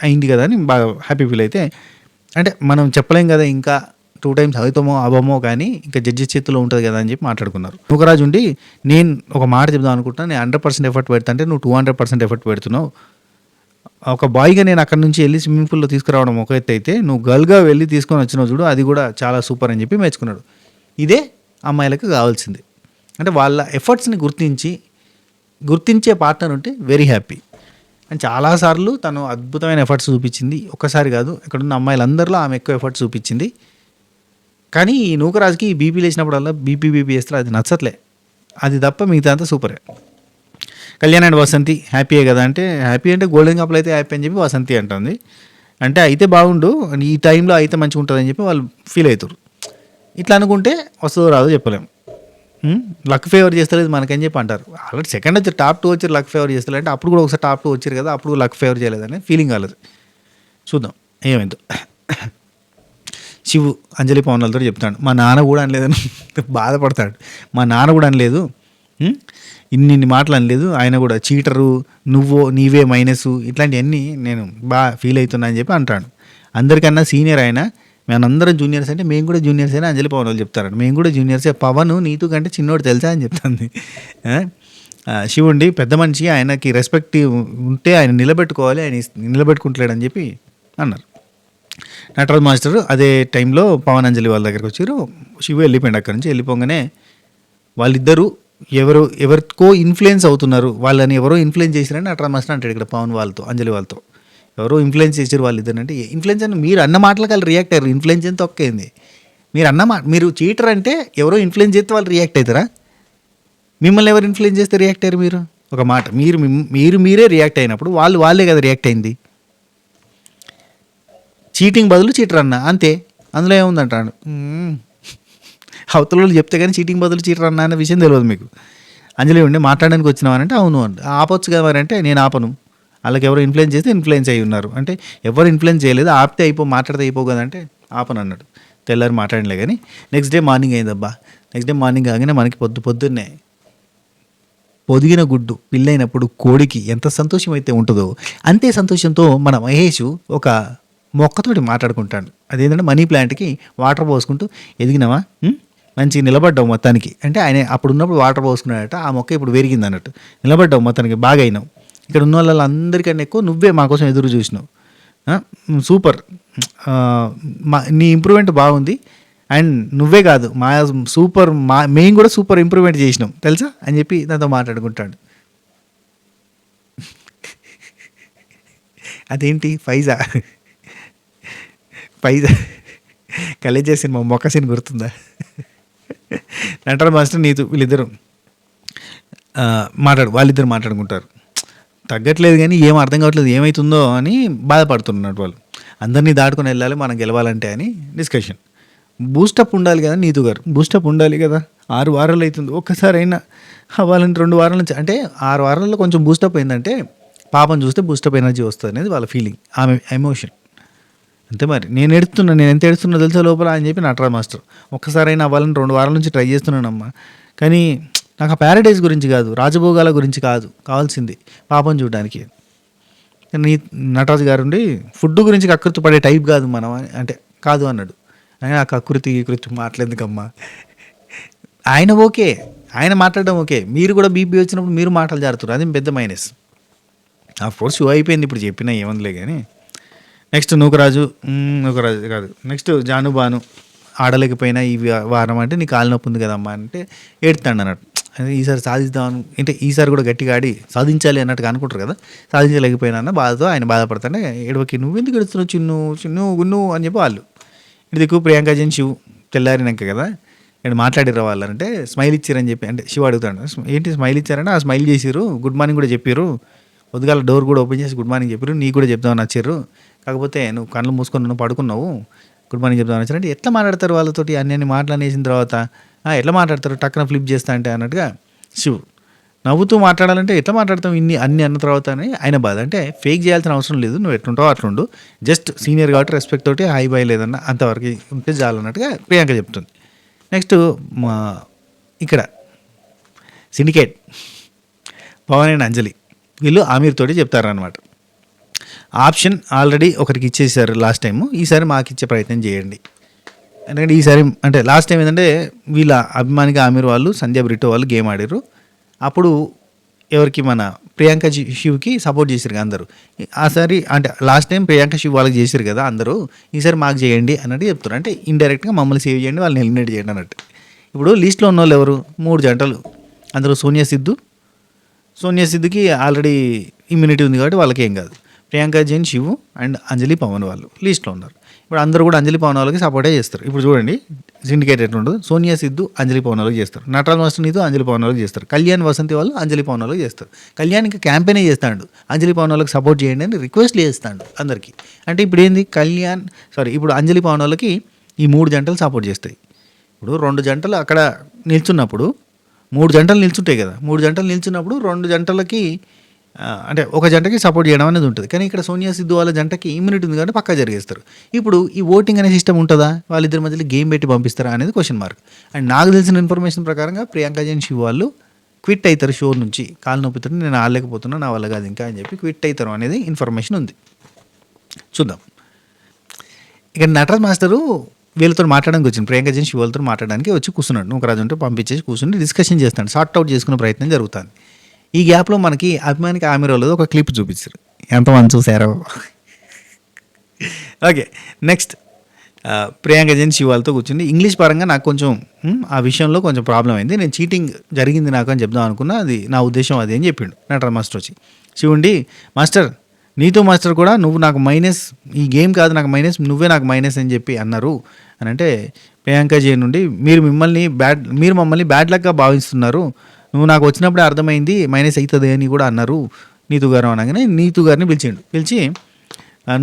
అయింది కదా అని బాగా హ్యాపీ ఫీల్ అయితే, అంటే మనం చెప్పలేం కదా ఇంకా 2 times అవుతామో అవ్వమో కానీ ఇంకా జడ్జెస్ చేతిలో ఉంటుంది కదా అని చెప్పి మాట్లాడుకున్నారు. నూకరాజు ఉండి నేను ఒక మాట చెప్దాం అనుకుంటున్నా, నేను 100% ఎఫర్ట్ పెడతా అంటే నువ్వు 200% ఎఫర్ట్ పెడుతున్నావు. ఒక బాయ్గా నేను అక్కడ నుంచి వెళ్ళి స్విమ్మింగ్ పూల్లో తీసుకురావడం ఒక ఎత్తు అయితే, నువ్వు గర్ల్గా వెళ్ళి తీసుకొని వచ్చినావు చూడు, అది కూడా చాలా సూపర్ అని చెప్పి మెచ్చుకున్నాడు. ఇదే అమ్మాయిలకు కావాల్సింది. అంటే వాళ్ళ ఎఫర్ట్స్ని గుర్తించే పార్ట్నర్ ఉంటే వెరీ హ్యాపీ. అండ్ చాలాసార్లు తను అద్భుతమైన ఎఫర్ట్స్ చూపించింది, ఒక్కసారి కాదు, ఇక్కడున్న అమ్మాయిలందరిలో ఆమె ఎక్కువ ఎఫర్ట్స్ చూపించింది. కానీ ఈ నూకరాజుకి బీపీ లేచినప్పుడల్లా బీపీ వేస్తారు, అది నచ్చట్లే, అది తప్ప మిగతా అంతా సూపరే. కళ్యాణ్ అండ్ వసంతి హ్యాపీయే కదా అంటే, హ్యాపీ అంటే గోల్డెన్ కప్లు అయితే హ్యాపీ అని చెప్పి వసంతి అంటుంది. అంటే అయితే బాగుండు, ఈ టైంలో అయితే మంచిగా ఉంటుందని చెప్పి వాళ్ళు ఫీల్ అవుతారు. ఇట్లా అనుకుంటే వస్తుందో రాదో చెప్పలేము. లక్ ఫేవర్ చేస్తలేదు మనకని చెప్పి అంటారు. ఆల్రెడీ సెకండ్ వచ్చి టాప్ 2 వచ్చి లక్ ఫేవర్ చేస్తలేదు అంటే, అప్పుడు కూడా ఒకసారి టాప్ 2 వచ్చారు కదా, అప్పుడు లక్ ఫేవర్ చేయలేదని ఫీలింగ్ కాలేదు. చూద్దాం ఏమైందో. శివు అంజలి పవన్ వాళ్ళతో చెప్తాడు, మా నాన్న కూడా అనలేదని బాధపడతాడు. మా నాన్న కూడా అనలేదు, ఇన్ని మాటలు అనలేదు, ఆయన కూడా చీటరు, నీవే మైనస్, ఇట్లాంటివన్నీ నేను బాగా ఫీల్ అవుతున్నా అని చెప్పి అంటాడు. అందరికన్నా సీనియర్ ఆయన, మేమందరం జూనియర్స్ అంటే మేము కూడా జూనియర్స్ అయినా అంజలి పవన్ వాళ్ళు చెప్తారండి, మేము కూడా జూనియర్సే, పవన్ నీతు కంటే చిన్నోడు తెలుసా అని చెప్తుంది. శివుండి పెద్ద మనిషి, ఆయనకి రెస్పెక్ట్ ఉంటే ఆయన నిలబెట్టుకోవాలి, ఆయన నిలబెట్టుకుంటలేడని చెప్పి అన్నారు. నటరాజ్ మాస్టర్ అదే టైంలో పవన్ అంజలి వాళ్ళ దగ్గరికి వచ్చారు. శివు వెళ్ళిపోయింది అక్కడి నుంచి. వెళ్ళిపోగానే వాళ్ళిద్దరూ ఎవరికో ఇన్ఫ్లుయెన్స్ అవుతున్నారు, వాళ్ళని ఎవరో ఇన్ఫ్లుయెన్స్ చేశారని నటరాజ్ మాస్టర్ అంటాడు ఇక్కడ పవన్ వాళ్ళతో, అంజలి వాళ్ళతో. ఎవరో ఇన్ఫ్లుయెన్స్ చేశారు వాళ్ళిద్దరు అంటే, ఇన్ఫ్లుయెన్స్ అని మీరు అన్న మాటలకు వాళ్ళు రియాక్ట్ అయ్యారు, ఇన్ఫ్లుయెన్స్ ఎంత ఒక్కేంది, మీరు చీటర్ అంటే ఎవరో ఇన్ఫ్లుయెన్స్ చేస్తే వాళ్ళు రియాక్ట్ అవుతారా? మిమ్మల్ని ఎవరు ఇన్ఫ్లుయెన్స్ చేస్తే రియాక్ట్ అయ్యారు? మీరు ఒక మాట మీరే రియాక్ట్ అయినప్పుడు వాళ్ళే కదా రియాక్ట్ అయింది. చీటింగ్ బదులు చీటర్ అన్న అంతే, అందులో ఏముందంటాడు. అవతల వాళ్ళు చెప్తే కానీ చీటింగ్ బదులు చీటర్ అన్న అనే విషయం తెలియదు మీకు. అంజలి ఉండి మాట్లాడడానికి వచ్చినామనంటే అవును అంటే, ఆపొచ్చు కదా మరి అంటే, నేను ఆపను, వాళ్ళకి ఎవరు ఇన్ఫ్లుయెన్స్ చేస్తే ఇన్ఫ్లుయెన్స్ అయ్యి ఉన్నారు అంటే, ఎవరు ఇన్ఫ్లుయెన్స్ చేయలేదు, ఆపితే మాట్లాడితే అయిపో కదంటే ఆపను అన్నాడు. తెల్లారి మాట్లాడలే కానీ నెక్స్ట్ డే మార్నింగ్ అయిందబ్బా. నెక్స్ట్ డే మార్నింగ్ కాగానే మనకి పొద్దున్నే పొదిగిన గుడ్డు పిల్లైనప్పుడు కోడికి ఎంత సంతోషం అయితే ఉంటుందో అంతే సంతోషంతో మన మహేష్ ఒక మొక్కతోటి మాట్లాడుకుంటాడు. అదేంటంటే మనీ ప్లాంట్కి వాటర్ పోసుకుంటూ, ఎదిగినావా, మంచిగా నిలబడ్డావు మొత్తానికి అంటే, ఆయన అప్పుడు ఉన్నప్పుడు వాటర్ పోసుకున్నాడట, ఆ మొక్క ఇప్పుడు పెరిగింది అన్నట్టు, నిలబడ్డావు మొత్తానికి, బాగా అయినావు, ఇక్కడ ఉన్న వాళ్ళందరికన్నా ఎక్కువ నువ్వే మా కోసం ఎదురు చూసినావు, సూపర్, నీ ఇంప్రూవ్మెంట్ బాగుంది, అండ్ నువ్వే కాదు మేము కూడా సూపర్ ఇంప్రూవ్మెంట్ చేసినాం తెలుసా అని చెప్పి నాతో మాట్లాడుకుంటాడు. అదేంటి ఫైజా కలేజే సినిమా మొక్క సీన్ గుర్తుందా? నటరాజ్ మాస్టర్ నీతు వీళ్ళిద్దరు వాళ్ళిద్దరు మాట్లాడుకుంటారు. తగ్గట్లేదు కానీ ఏం అర్థం కావట్లేదు, ఏమవుతుందో అని బాధపడుతున్నట్టు వాళ్ళు. అందరినీ దాటుకొని వెళ్ళాలి మనం గెలవాలంటే అని డిస్కషన్. బూస్టప్ ఉండాలి కదా నీతు గారు, బూస్టప్ ఉండాలి కదా, 6 వారాలు అవుతుంది, ఒక్కసారైనా అవ్వాలంటే 2 వారాల నుంచి అంటే 6 వారాల్లో కొంచెం బూస్టప్ అయిందంటే పాపం చూస్తే బూస్టప్ ఎనర్జీ వస్తుంది అనేది వాళ్ళ ఫీలింగ్, ఆమె ఎమోషన్. అంతే మరి, నేను ఎంత ఏడుస్తున్నా తెలుసా లోపల అని చెప్పి నటరాజ్ మాస్టర్. ఒక్కసారైనా అవ్వాలని 2 వారాల నుంచి ట్రై చేస్తున్నానమ్మా, కానీ నాకు ఆ ప్యారడైజ్ గురించి కాదు, రాజభోగాల గురించి కాదు కావాల్సింది, పాపం చూడడానికి. నటరాజు గారు ఉండి ఫుడ్ గురించి కకృతి పడే టైప్ కాదు మనం అంటే కాదు అన్నాడు. ఆ కకృతి మాట్లాడేందుకమ్మా, ఆయన ఓకే, ఆయన మాట్లాడడం ఓకే, మీరు కూడా బీపీ వచ్చినప్పుడు మీరు మాటలు జారుతారు, అది పెద్ద మైనస్. ఆఫ్ కోర్స్ షో అయిపోయింది ఇప్పుడు చెప్పినా ఏముందిలే కానీ. నెక్స్ట్ నూకరాజు నూకరాజు కాదు, నెక్స్ట్ జానుబాను ఆడలేకపోయినా ఈ వారం అంటే నీ కాలు నొప్పి ఉంది కదమ్మా అంటే ఏడుతాడు అన్నట్టు. అదే ఈసారి సాధిద్దామని అంటే ఈసారి కూడా గట్టిగా ఆడి సాధించాలి అన్నట్టుగా అనుకుంటారు కదా. సాధించలేకపోయినా అన్న బాధతో ఆయన బాధపడతానే ఏడవకి నువ్వెందుకు ఎడుతున్నావు చిన్ను చిన్ను గున్ను అని చెప్పి వాళ్ళు. ఇటు దిక్కు ప్రియాంక జైన్ శివ్ తెల్లారినాక కదా ఇక్కడ మాట్లాడిర్రు వాళ్ళంటే స్మైల్ ఇచ్చారని చెప్పి అంటే శివ అడుగుతాడు ఏంటి స్మైల్ ఇచ్చారంటే ఆ స్మైల్ చేసిర్రు, గుడ్ మార్నింగ్ కూడా చెప్పారు, పొద్దుగాల డోర్ కూడా ఓపెన్ చేసి గుడ్ మార్నింగ్ చెప్పారు, నీకు కూడా చెప్దామని వచ్చారు, కాకపోతే నువ్వు కళ్ళు మూసుకొని నువ్వు పడుకున్నావు, గుడ్ మార్నింగ్ చెప్దామని వచ్చారు అంటే ఎట్లా మాట్లాడతారు వాళ్ళతోటి అన్ని మాట్లాడేసిన తర్వాత ఎట్లా మాట్లాడతారు టక్కున ఫ్లిప్ చేస్తా అంటే అన్నట్టుగా శివ్ నవ్వుతూ మాట్లాడాలంటే ఎట్లా మాట్లాడతాం అన్ని అన్న తర్వాత అని ఆయన బాధ. అంటే ఫేక్ చేయాల్సిన అవసరం లేదు, నువ్వు ఎట్లుంటావు అట్లుండు, జస్ట్ సీనియర్ కాబట్టి రెస్పెక్ట్ తోటి హాయ్ బాయ్ లేదన్న అంతవరకు ఉంటే చాలన్నట్టుగా ప్రియాంక చెప్తుంది. నెక్స్ట్ మా ఇక్కడ సిండికేట్ పవన్ అండ్ అంజలి వీళ్ళు ఆమీర్ తోటి చెప్తారనమాట. ఆప్షన్ ఆల్రెడీ ఒకరికి ఇచ్చేసారు లాస్ట్ టైము, ఈసారి మాకు ఇచ్చే ప్రయత్నం చేయండి. ఎందుకంటే ఈసారి అంటే లాస్ట్ టైం ఏంటంటే వీళ్ళ అభిమానిగా ఆమీర్ వాళ్ళు సంధ్య బ్రిటో వాళ్ళు గేమ్ ఆడారు. అప్పుడు ఎవరికి మన ప్రియాంక శివ్కి సపోర్ట్ చేశారు కదా అందరూ. ఆసారి అంటే లాస్ట్ టైం ప్రియాంక శివ్ వాళ్ళకి చేశారు కదా అందరూ, ఈసారి మాకు చేయండి అన్నట్టు చెప్తారు. అంటే ఇండైరెక్ట్గా మమ్మల్ని సేవ్ చేయండి, వాళ్ళని ఎలిమినేట్ చేయండి అన్నట్టు. ఇప్పుడు లిస్ట్లో ఉన్న వాళ్ళు ఎవరు 3 జంటలు, అందులో సోనియా సిద్ధుకి ఆల్రెడీ ఇమ్యూనిటీ ఉంది కాబట్టి వాళ్ళకి ఏం కాదు. ప్రియాంక జైన్ శివ్ అండ్ అంజలి పవన్ వాళ్ళు లిస్ట్లో ఉన్నారు. ఇప్పుడు అందరూ కూడా అంజలి పవన్ వాళ్ళకి సపోర్టే చేస్తారు. ఇప్పుడు చూడండి సిండికేట్ ఎట్లుండదు, సోనియా సిద్ధు అంజలి పవన్ వాళ్ళకి చేస్తారు, నటరాజ్ మాస్టర్ నీతో అంజలి పవన్ వాళ్ళకి చేస్తారు, కళ్యాణ్ వసంతి వాళ్ళు అంజలి పవన్ వాళ్ళకి చేస్తారు. కళ్యాణ్ ఇంకా క్యాంపెయినే చేస్తాడు, అంజలి పవన్ వాళ్ళకి సపోర్ట్ చేయండి అని రిక్వెస్ట్లు చేస్తాడు అందరికీ. అంటే ఇప్పుడు ఏంది ఇప్పుడు అంజలి పవన్ వాళ్ళకి ఈ 3 జంటలు సపోర్ట్ చేస్తాయి. ఇప్పుడు 2 జంటలు అక్కడ నిల్చున్నప్పుడు 3 జంటలు నిల్చుంటాయి కదా, 3 జంటలు నిల్చున్నప్పుడు 2 జంటలకి అంటే ఒక జంటకి సపోర్ట్ చేయడం అనేది ఉంటుంది. కానీ ఇక్కడ సోనియా సిద్ధు వాళ్ళ జంటకి ఇమ్యూనిటీ ఉంది కాబట్టి పక్కా జరిగేస్తారు. ఇప్పుడు ఈ ఓటింగ్ అనే సిస్టమ్ ఉంటుందా, వాళ్ళిద్దరి మధ్యలో గేమ్ పెట్టి పంపిస్తారా అనేది క్వశ్చన్ మార్క్. అండ్ నాకు తెలిసిన ఇన్ఫర్మేషన్ ప్రకారంగా ప్రియాంక జైన్ శివ్ వాళ్ళు క్విట్ అవుతారు షో నుంచి, కాలు నొప్పితో నేను ఆడలేకపోతున్నా నా వల్ల కాదు ఇంకా అని చెప్పి క్విట్ అవుతారు అనేది ఇన్ఫర్మేషన్ ఉంది. చూద్దాం. ఇక్కడ నటరాజ్ మాస్టరు వీళ్ళతో మాట్లాడడానికి వచ్చింది, ప్రియాంక జైన్ శివ్ వాళ్ళతో మాట్లాడడానికి వచ్చి కూర్చున్నాడు. నూకరాజు ఉంటే పంపించేసి కూర్చుని డిస్కషన్ చేస్తాడు, సార్ట్ అవుట్ చేసుకునే ప్రయత్నం జరుగుతుంది. ఈ గ్యాప్లో మనకి అభిమానికి ఆమె వాళ్ళది ఒక క్లిప్ చూపించారు, ఎంతమంది చూసారో. ఓకే, నెక్స్ట్ ప్రియాంక జైన్ శివ్ వాళ్ళతో కూర్చుని ఇంగ్లీష్ పరంగా నాకు కొంచెం ఆ విషయంలో కొంచెం ప్రాబ్లం అయింది, నేను చీటింగ్ జరిగింది నాకు అని చెప్దాం అనుకున్నా, అది నా ఉద్దేశం అది అని చెప్పిండు నటరాజ్ మాస్టర్ వచ్చి. శివుండి మాస్టర్ నీతో మాస్టర్ కూడా నువ్వు నాకు మైనస్, ఈ గేమ్ కాదు నాకు మైనస్, నువ్వే నాకు మైనస్ అని చెప్పి అన్నారు అని అంటే ప్రియాంక జైన్ నుండి మీరు మమ్మల్ని బ్యాడ్ లక్గా భావిస్తున్నారు, నువ్వు నాకు వచ్చినప్పుడే అర్థమైంది మైనస్ అవుతుంది అని కూడా అన్నారు నీతు గారు అనగానే నీతు గారిని పిలిచి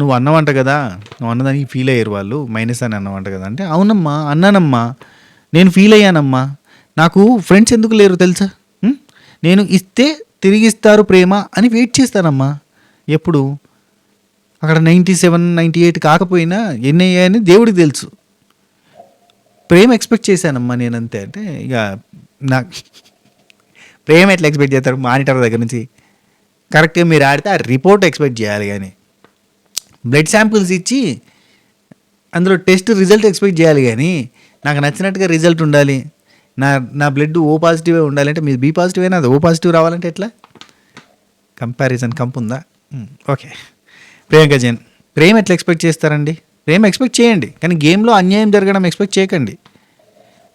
నువ్వు అన్నవంట కదా, నువ్వు అన్నదానికి ఫీల్ అయ్యారు వాళ్ళు మైనస్ అని అన్నవంట కదా అంటే అవునమ్మా అన్నానమ్మా, నేను ఫీల్ అయ్యానమ్మా, నాకు ఫ్రెండ్స్ ఎందుకు లేరు తెలుసా, నేను ఇస్తే తిరిగిస్తారు ప్రేమ అని వెయిట్ చేస్తానమ్మా, ఎప్పుడు అక్కడ 97, 98 కాకపోయినా ఎన్ని అయ్యాయని దేవుడికి తెలుసు, ప్రేమ ఎక్స్పెక్ట్ చేశానమ్మా నేనంతే అంటే ఇక నాకు ప్రేమ ఎట్లా ఎక్స్పెక్ట్ చేస్తారు మానిటర్ దగ్గర నుంచి, కరెక్ట్గా మీరు ఆడితే ఆ రిపోర్ట్ ఎక్స్పెక్ట్ చేయాలి, కానీ బ్లడ్ శాంపిల్స్ ఇచ్చి అందులో టెస్ట్ రిజల్ట్ ఎక్స్పెక్ట్ చేయాలి, కానీ నాకు నచ్చినట్టుగా రిజల్ట్ ఉండాలి, నా బ్లడ్ ఓ పాజిటివే ఉండాలి అంటే మీరు బీ పాజిటివ్ అయినా అది ఓ పాజిటివ్ రావాలంటే ఎట్లా, కంపారిజన్ కంపు ఉందా. ఓకే, ప్రియాంక జైన్ ప్రేమ ఎట్లా ఎక్స్పెక్ట్ చేస్తారండి, ప్రేమ ఎక్స్పెక్ట్ చేయండి కానీ గేమ్లో అన్యాయం జరగడం ఎక్స్పెక్ట్ చేయకండి.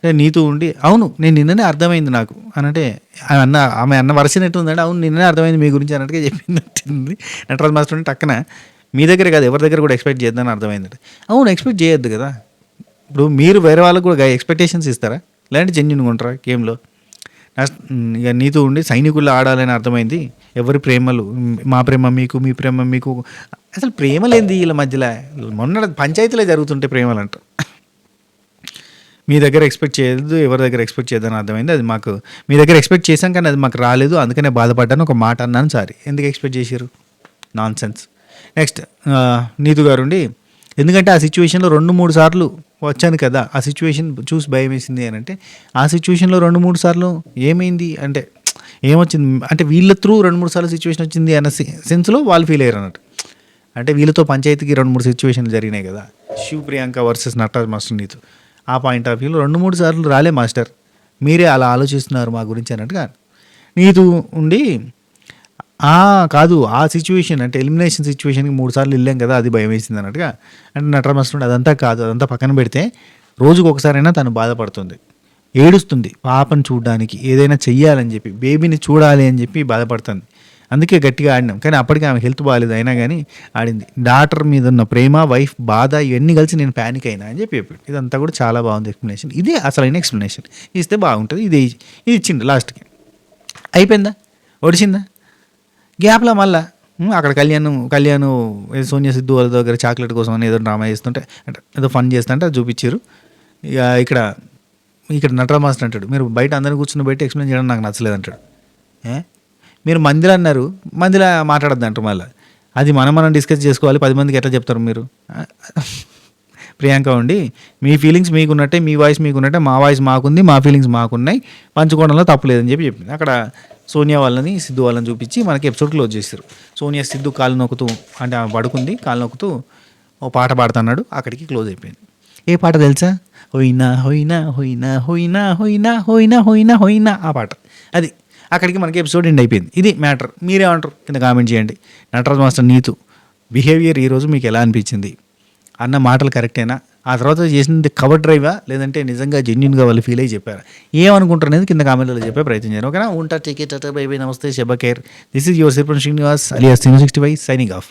నీతో ఉండి అవును నేను నిన్ననే అర్థమైంది నాకు అనంటే ఆమె అన్న వర్షన్ ఎట్టుందంటే అవును నిన్ననే అర్థమైంది మీ గురించి అన్నట్టుగా చెప్పింది నటరాజ్ మాస్టర్ అంటే టక్కన మీ దగ్గర కాదు ఎవరి దగ్గర కూడా ఎక్స్పెక్ట్ చేద్దామని అర్థమైందంటే అవును ఎక్స్పెక్ట్ చేయొద్దు కదా. ఇప్పుడు మీరు వేరే వాళ్ళకు కూడా ఎక్స్పెక్టేషన్స్ ఇస్తారా, లేదంటే జెన్యున్గా ఉంటారా గేమ్లో. ఇక నీతో ఉండి సైనికుల్లో ఆడాలని అర్థమైంది, ఎవరి ప్రేమలు మా ప్రేమ మీకు మీ ప్రేమ మీకు, అసలు ప్రేమలేంది వీళ్ళ మధ్యలో, మొన్న పంచాయతీలో జరుగుతుంటే ప్రేమలు అంటారు. మీ దగ్గర ఎక్స్పెక్ట్ చేయలేదు ఎవరి దగ్గర ఎక్స్పెక్ట్ చేయదని అర్థమైంది, అది మాకు మీ దగ్గర ఎక్స్పెక్ట్ చేశాం కానీ అది మాకు రాలేదు అందుకనే బాధపడ్డాను ఒక మాట అన్నాను, సారీ ఎందుకు ఎక్స్పెక్ట్ చేశారు నాన్ సెన్స్. నెక్స్ట్ నీతు గారు ఉండి ఎందుకంటే ఆ సిచ్యువేషన్లో 2-3 సార్లు వచ్చాను కదా, ఆ సిచ్యువేషన్ చూసి భయం వేసింది అని అంటే ఆ సిచ్యువేషన్లో 2-3 సార్లు ఏమైంది అంటే ఏమొచ్చింది అంటే వీళ్ళ త్రూ 2-3 సార్లు సిచ్యువేషన్ వచ్చింది అన్న సెన్స్లో వాళ్ళు ఫీల్ అయ్యారు అన్నట్టు. అంటే వీళ్ళతో పంచాయతీకి 2-3 సిచ్యువేషన్లు జరిగినాయి కదా, శివ్ ప్రియాంక వర్సెస్ నటరాజ్ మాస్టర్ నీతు, ఆ పాయింట్ ఆఫ్ వ్యూలో 2-3 సార్లు రాలే మాస్టర్, మీరే అలా ఆలోచిస్తున్నారు మా గురించి అన్నట్టుగా. నీతు ఉండి కాదు ఆ సిచ్యువేషన్ అంటే ఎలిమినేషన్ సిచ్యువేషన్కి 3 సార్లు వెళ్ళాం కదా అది భయం వేసింది అన్నట్టుగా అంటే నటరాజ్ మాస్టర్ అదంతా కాదు, అదంతా పక్కన పెడితే రోజుకు ఒకసారైనా తను బాధపడుతుంది, ఏడుస్తుంది పాపను చూడడానికి, ఏదైనా చెయ్యాలని చెప్పి బేబీని చూడాలి అని చెప్పి బాధపడుతుంది. అందుకే గట్టిగా ఆడినాం, కానీ అప్పటికి ఆమె హెల్త్ బాగాలేదు అయినా కానీ ఆడింది. డాటర్ మీద ఉన్న ప్రేమ, వైఫ్ బాధ ఇవన్నీ కలిసి నేను ప్యానిక్ అయినా అని చెప్పి చెప్పాడు. ఇదంతా కూడా చాలా బాగుంది ఎక్స్ప్లెనేషన్, ఇదే అసలైన ఎక్స్ప్లెనేషన్ ఇస్తే బాగుంటుంది. ఇది ఇచ్చిండు లాస్ట్కి, అయిపోయిందా, ఒడిచిందా. గ్యాప్లో మళ్ళా అక్కడ కళ్యాణ్ సోనియా సిద్ధు వాళ్ళ దగ్గర చాక్లెట్ కోసం అని ఏదో డ్రామా చేస్తుంటే అంటే ఏదో ఫన్ చేస్తుంటే అది చూపించారు. ఇక ఇక్కడ నటరాజ్ మాస్టర్ అంటాడు, మీరు బయట అందరిని కూర్చుని బయట ఎక్స్ప్లెయిన్ చేయడం నాకు నచ్చలేదు అంటాడు. మీరు మందిలో అన్నారు, మందిలో మాట్లాడద్దు అంటారు మళ్ళీ. అది మనం డిస్కస్ చేసుకోవాలి, 10 మందికి ఎట్లా చెప్తారు మీరు. ప్రియాంక ఉండి మీ ఫీలింగ్స్ మీకున్నట్టే, మీ వాయిస్ మీకున్నట్టే, మా వాయిస్ మాకుంది, మా ఫీలింగ్స్ మాకున్నాయి, పంచుకోవడంలో తప్పులేదని చెప్పి చెప్పింది. అక్కడ సోనియా వాళ్ళని సిద్ధు వాళ్ళని చూపించి మనకి ఎపిసోడ్ క్లోజ్ చేశారు. సోనియా సిద్ధు కాలు నొక్కుతూ అంటే ఆమె పడుకుంది, కాలు నొక్కుతూ ఓ పాట పాడుతున్నాడు, అక్కడికి క్లోజ్ అయిపోయింది. ఏ పాట తెలుసా? హోయినా హోయినా హోయినా హోయినా హోయినా హోయినా హోయినా హోయినా ఆ పాట. అది అక్కడికి మనకి ఎపిసోడ్ ఎండ్ అయిపోయింది. ఇది మ్యాటర్. మీరేమంటారు కింద కామెంట్ చేయండి. నటరాజ్ మాస్టర్ నీతు బిహేవియర్ ఈరోజు మీకు ఎలా అనిపించింది? అన్న మాటలు కరెక్టేనా? ఆ తర్వాత చేసింది కవర్ డ్రైవా లేదంటే నిజంగా జెన్యున్గా వాళ్ళు ఫీల్ అయ్యి చెప్పారా? ఏమనుకుంటారు అనేది కింద కామెంట్లో చెప్పే ప్రయత్నం చేయండి. ఓకేనా? ఉంటా, టేక్ ఇట్, బై బై, నమస్తే, శుభ care. This is your Sirpan Srinivas alias 65 signing of.